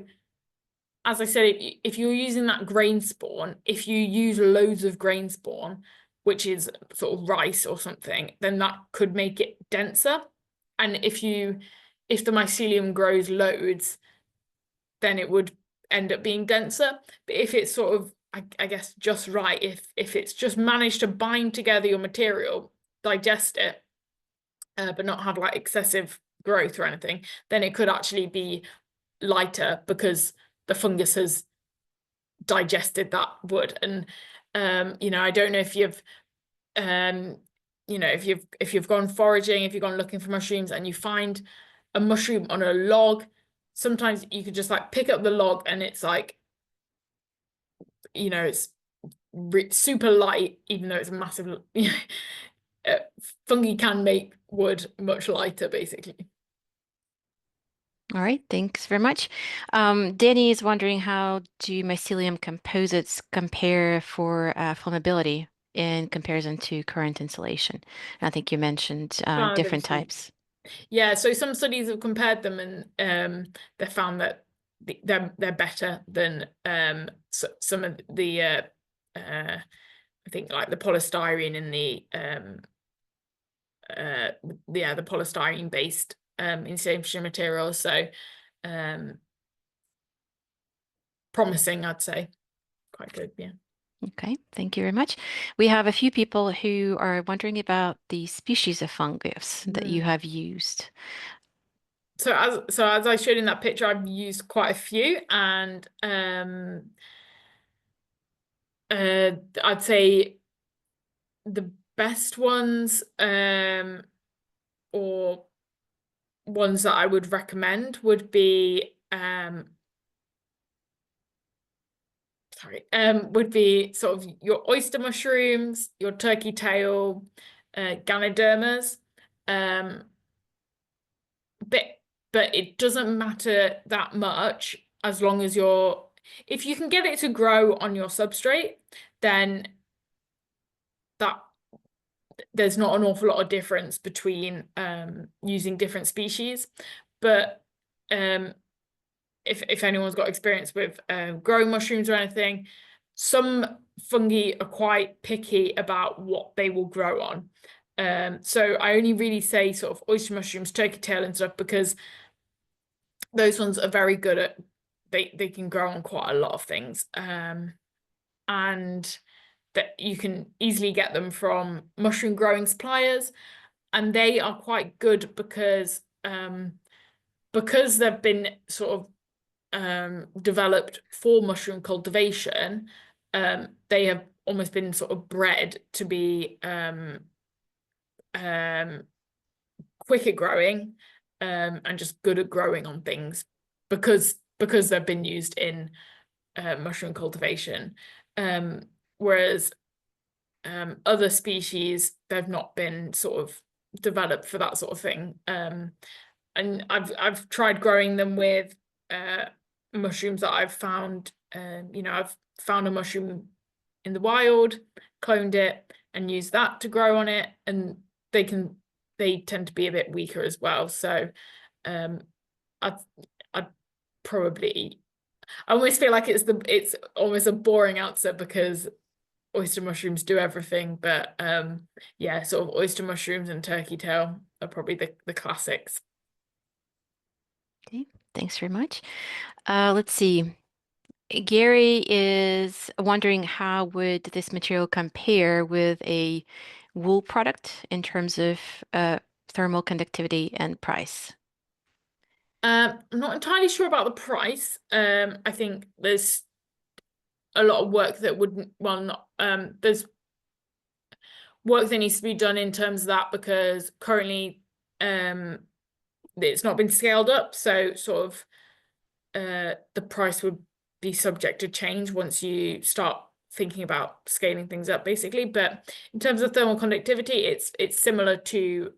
as I said, if you're using that grain spawn, if you use loads of grain spawn, which is sort of rice or something, then that could make it denser. And if the mycelium grows loads, then it would end up being denser. But if it's sort of, I guess, just right, if it's just managed to bind together your material, digest it, but not have like excessive growth or anything, then it could actually be lighter because the fungus has digested that wood. And I don't know if you've if you've gone foraging, if you've gone looking for mushrooms and you find a mushroom on a log, sometimes you could just like pick up the log and it's like, it's super light, even though it's a massive, fungi can make wood much lighter, basically. All right, thanks very much. Danny is wondering, how do mycelium composites compare for flammability in comparison to current insulation? And I think you mentioned different types. Yeah, so some studies have compared them, and they found that they're better than some of the I think like the polystyrene and the polystyrene based insulation materials. So promising, I'd say. Quite good, yeah. Okay, thank you very much. We have a few people who are wondering about the species of fungus that you have used. So as I showed in that picture, I've used quite a few, and I'd say the best ones, or ones that I would recommend, would be would be sort of your oyster mushrooms, your turkey tail, Ganodermas. But it doesn't matter that much as long as if you can get it to grow on your substrate, then there's not an awful lot of difference between using different species. But if anyone's got experience with growing mushrooms or anything, some fungi are quite picky about what they will grow on. So I only really say sort of oyster mushrooms, turkey tail and stuff, because those ones are very good at, they can grow on quite a lot of things. And that you can easily get them from mushroom growing suppliers, and they are quite good because they've been sort of developed for mushroom cultivation. They have almost been sort of bred to be quick at growing and just good at growing on things because they've been used in mushroom cultivation. Whereas other species, they've not been sort of developed for that sort of thing. And I've tried growing them with mushrooms that I've found. I've found a mushroom in the wild, cloned it, and used that to grow on it, and they tend to be a bit weaker as well. So I'd probably, I almost feel like it's almost a boring answer because oyster mushrooms do everything, but yeah, sort of oyster mushrooms and turkey tail are probably the classics. Okay, thanks very much. Let's see. Gary is wondering how would this material compare with a wool product in terms of thermal conductivity and price? I'm not entirely sure about the price. I think there's a lot of work that wouldn't, well, not, there's work that needs to be done in terms of that, because currently it's not been scaled up, so sort of the price would be subject to change once you start thinking about scaling things up, basically. But in terms of thermal conductivity, it's similar to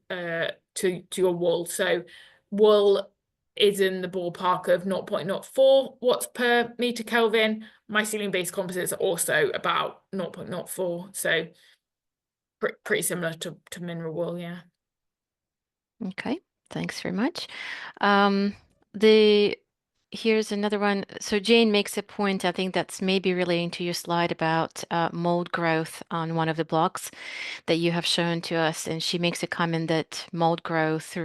your wool. So wool is in the ballpark of 0.04 watts per meter Kelvin. Mycelium-based composites are also about 0.04. So pretty similar to mineral wool, yeah. Okay, thanks very much. Here's another one. So Jane makes a point, I think that's maybe relating to your slide about mold growth on one of the blocks that you have shown to us. And she makes a comment that mold growth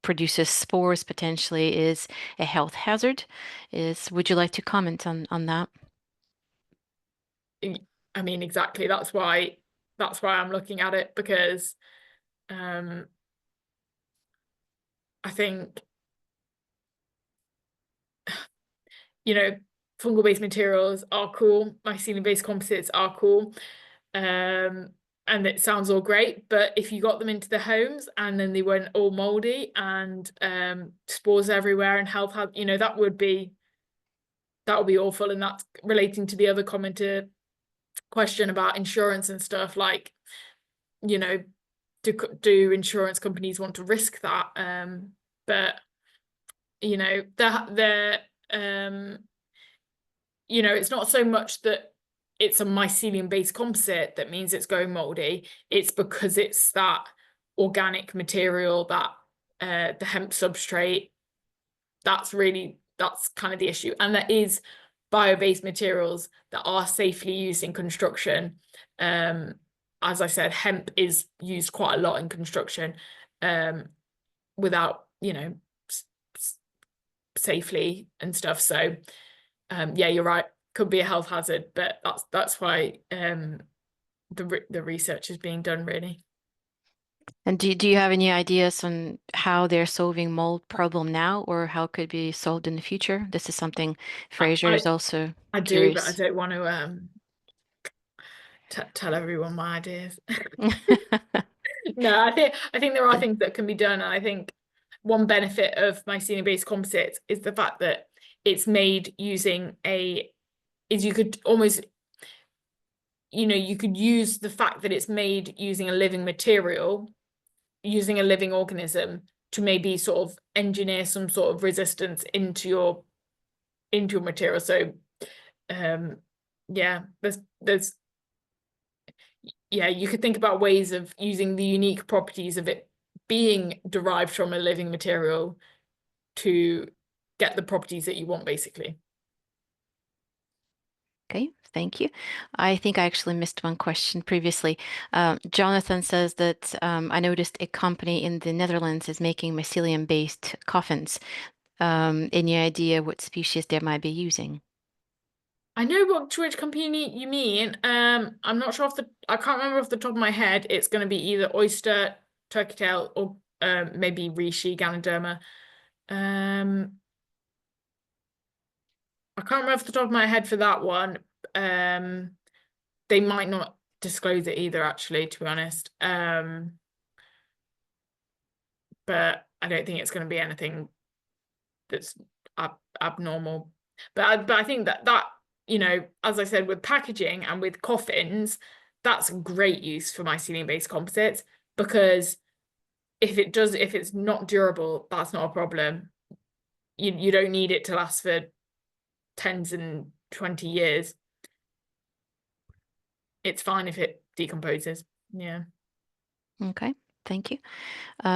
produces spores potentially is a health hazard. Would you like to comment on that? I mean, exactly. That's why I'm looking at it, because I think, fungal-based materials are cool, mycelium-based composites are cool, and it sounds all great, but if you got them into the homes and then they went all moldy and spores everywhere and health had, that would be awful. And that's relating to the other commenter question about insurance and stuff, like, do insurance companies want to risk that? But it's not so much that it's a mycelium-based composite that means it's going moldy. It's because it's that organic material, that the hemp substrate, that's kind of the issue. And there is bio-based materials that are safely used in construction. As I said, hemp is used quite a lot in construction without, safely and stuff. So yeah, you're right, could be a health hazard, but that's why the research is being done, really. And do you have any ideas on how they're solving mold problem now, or how it could be solved in the future? This is something Fraser is also I curious. do, but I don't want to tell everyone my ideas. No, I think there are things that can be done, and I think one benefit of mycelium-based composites is the fact that it's made using you could almost, you could use the fact that it's made using a living material, using a living organism, to maybe sort of engineer some sort of resistance into your material. So yeah, you could think about ways of using the unique properties of it being derived from a living material to get the properties that you want, basically. Okay, thank you. I think I actually missed one question previously. Jonathan says that I noticed a company in the Netherlands is making mycelium-based coffins. Any idea what species they might be using? I know which company you mean. I'm not sure I can't remember off the top of my head. It's going to be either oyster, turkey tail, or maybe reishi, Ganoderma. I can't remember off the top of my head for that one. They might not disclose it either, actually, to be honest. But I don't think it's going to be anything that's abnormal. But I think that as I said, with packaging and with coffins, that's great use for mycelium-based composites, because if it's not durable, that's not a problem. You don't need it to last for 10s and 20 years. It's fine if it decomposes. Yeah. Okay, thank you.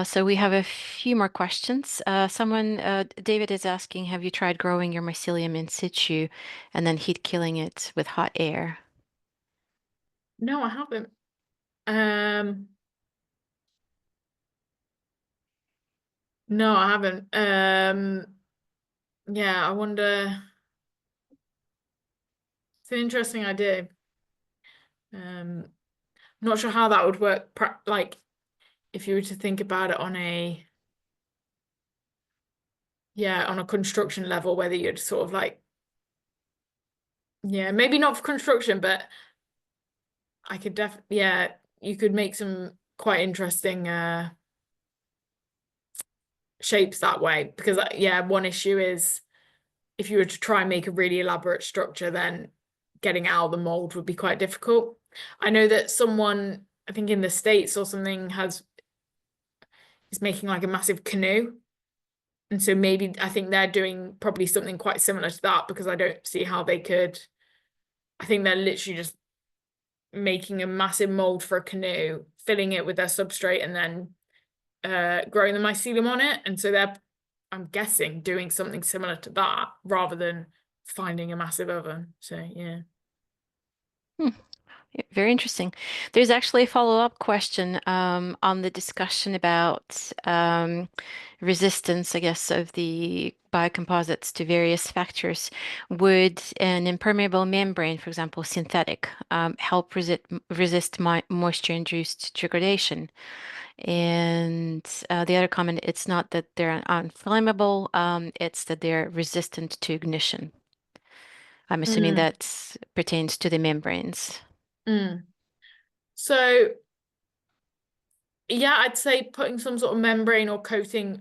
So we have a few more questions. David is asking, have you tried growing your mycelium in situ and then heat killing it with hot air? No, I haven't. No, I haven't. Yeah, I wonder. It's an interesting idea. Not sure how that would work. Like, if you were to think about it on a construction level, whether you'd sort of like, yeah, maybe not for construction, but I could definitely, you could make some quite interesting shapes that way, because one issue is if you were to try and make a really elaborate structure, then getting out the mold would be quite difficult. I know that someone, I think in the States or something, is making like a massive canoe. And so maybe I think they're doing probably something quite similar to that, because I don't see how they could. I think they're literally just making a massive mold for a canoe, filling it with their substrate, and then growing the mycelium on it. And so they're, I'm guessing, doing something similar to that rather than finding a massive oven. So yeah. Yeah, very interesting. There's actually a follow-up question on the discussion about resistance, I guess, of the biocomposites to various factors. Would an impermeable membrane, for example, synthetic, help resist moisture-induced degradation? And the other comment, it's not that they're unflammable, it's that they're resistant to ignition. I'm assuming Mm. that pertains to the membranes. So yeah, I'd say putting some sort of membrane or coating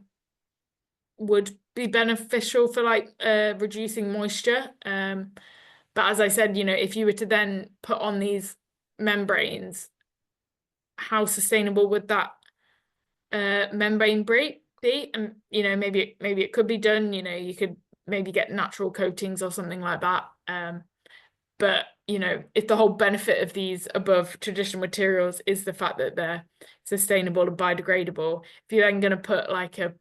would be beneficial for like reducing moisture. But as I said, if you were to then put on these membranes, how sustainable would that membrane be? And maybe it could be done. You could maybe get natural coatings or something like that. But if the whole benefit of these above traditional materials is the fact that they're sustainable and biodegradable, if you're then going to put like a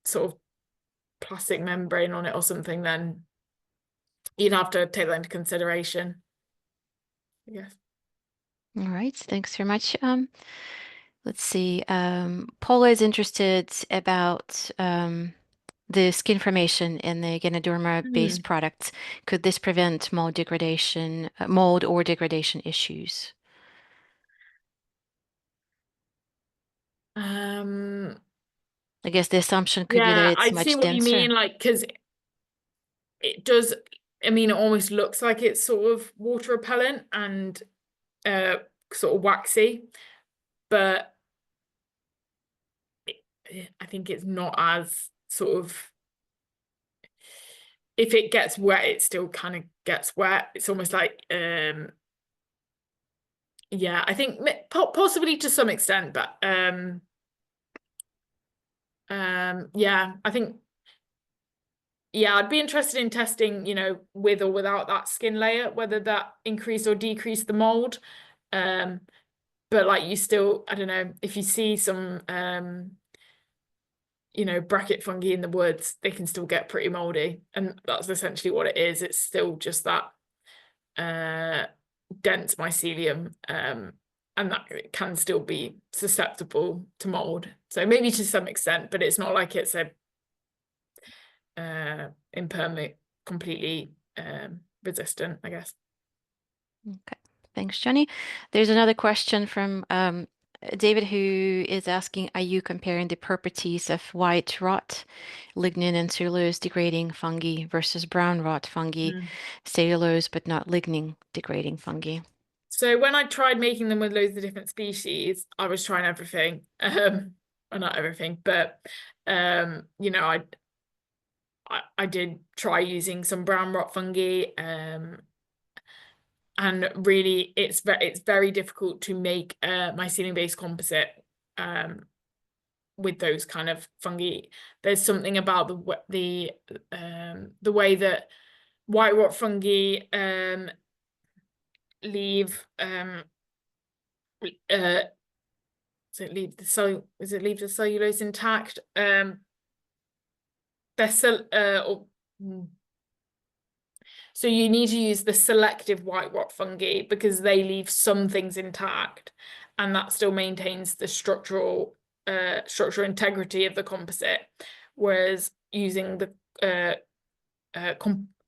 sort of plastic membrane on it or something, then you'd have to take that into consideration, I guess. All right, thanks very much. Let's see. Paula is interested about the skin formation in the Ganoderma-based products. Could this prevent mold degradation, mold or degradation issues? I guess the assumption could be that Yeah, it's I see much what you mean, denser. like, because it does, I mean, it almost looks like it's sort of water repellent and sort of waxy, but I think it's not as sort of, if it gets wet, it still kind of gets wet. It's almost like, yeah, I think possibly to some extent, but yeah, I think, yeah, I'd be interested in testing, with or without that skin layer, whether that increased or decreased the mold. But like you still, I don't know, if you see some bracket fungi in the woods, they can still get pretty moldy. And that's essentially what it is. It's still just that dense mycelium. And that it can still be susceptible to mold. So maybe to some extent, but it's not like it's a impermeable, completely resistant, I guess. Okay, thanks, Joni. There's another question from David, who is asking, are you comparing the properties of white rot, lignin and cellulose degrading fungi versus brown rot fungi, cellulose but not lignin degrading fungi? So when I tried making them with loads of different species, I was trying everything. Well, not everything, but I did try using some brown rot fungi. and really it's very difficult to make a mycelium-based composite with those kind of fungi. There's something about the way that white rot fungi leave leave the cellulose intact? So you need to use the selective white rot fungi because they leave some things intact, and that still maintains the structural integrity of the composite. Whereas using the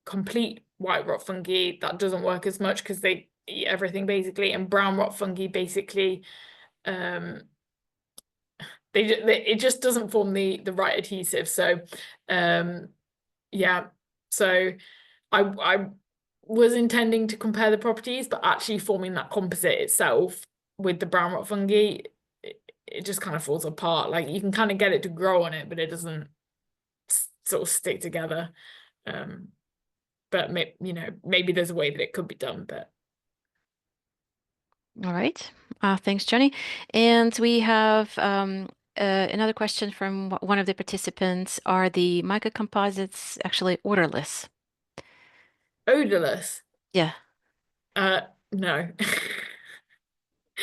complete white rot fungi, that doesn't work as much because they eat everything basically, and brown rot fungi basically it just doesn't form the right adhesive. So yeah, so I was intending to compare the properties, but actually forming that composite itself with the brown rot fungi, it just kind of falls apart. Like you can kind of get it to grow on it, but it doesn't sort of stick together. But maybe there's a way that it could be done, but. All right. Thanks, Joni. And we have another question from one of the participants. Are the mycocomposites actually odorless? Odorless? Yeah. No.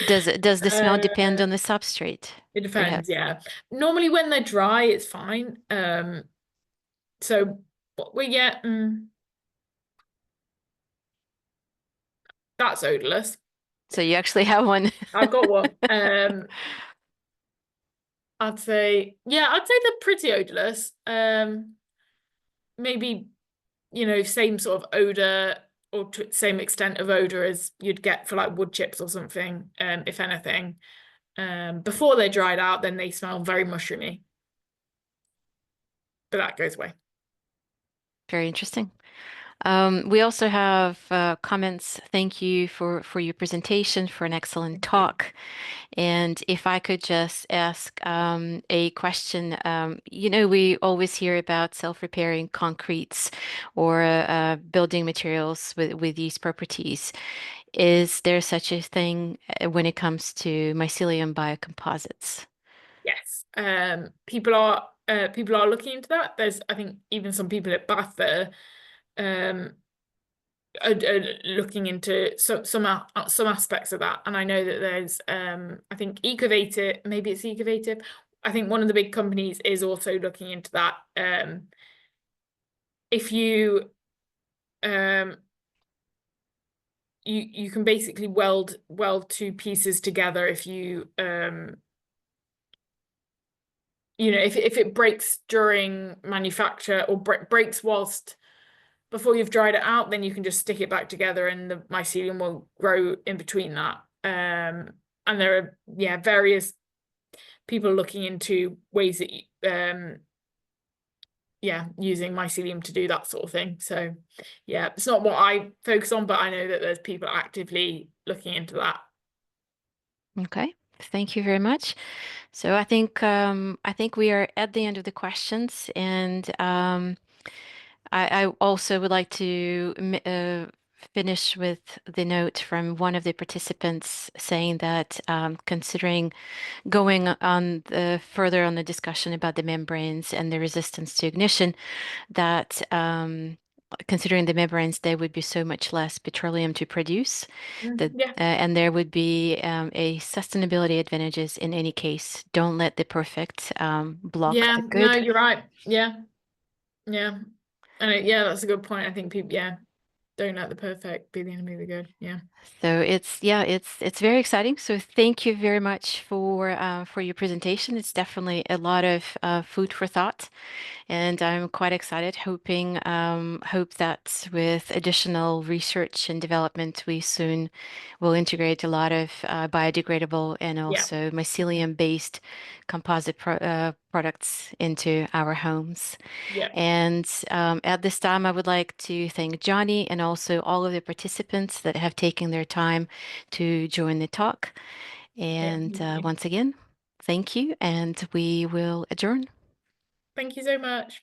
Does the smell depend on the substrate? It depends, Perhaps? yeah. Normally when they're dry, it's fine. So what we get, that's odorless. So you actually have one. I've got one. I'd say they're pretty odorless. Maybe, same sort of odor or same extent of odor as you'd get for like wood chips or something, if anything. Before they're dried out, then they smell very mushroomy. But that goes away. Very interesting. We also have comments. Thank you for your presentation, for an excellent talk. And if I could just ask a question, we always hear about self-repairing concretes or building materials with these properties. Is there such a thing when it comes to mycelium biocomposites? Yes. People are looking into that. There's, I think, even some people at Bath that are looking into some aspects of that. And I know that there's I think Ecovative, maybe it's Ecovative. I think one of the big companies is also looking into that. If you you can basically weld two pieces together if you if it breaks during manufacture or breaks whilst before you've dried it out, then you can just stick it back together and the mycelium will grow in between that. And there are various people looking into ways that using mycelium to do that sort of thing. So yeah, it's not what I focus on, but I know that there's people actively looking into that. Okay, thank you very much. So I think we are at the end of the questions, and I also would like to finish with the note from one of the participants saying that considering going on further on the discussion about the membranes and the resistance to ignition, that considering the membranes, there would be so much less petroleum to produce that, Yeah. and there would be a sustainability advantages in any case. Don't let the perfect block Yeah, the no, good. you're right. Yeah. And that's a good point. I think people, don't let the perfect be the enemy of the good. Yeah. So it's very exciting. So thank you very much for your presentation. It's definitely a lot of food for thought. And I'm quite excited, hope that with additional research and development, we soon will integrate a lot of biodegradable and also mycelium-based composite products into our homes. Yeah. And at this time, I would like to thank Joni and also all of the participants that have taken their time to join the talk. And once again, thank you, and we will adjourn. Thank you so much.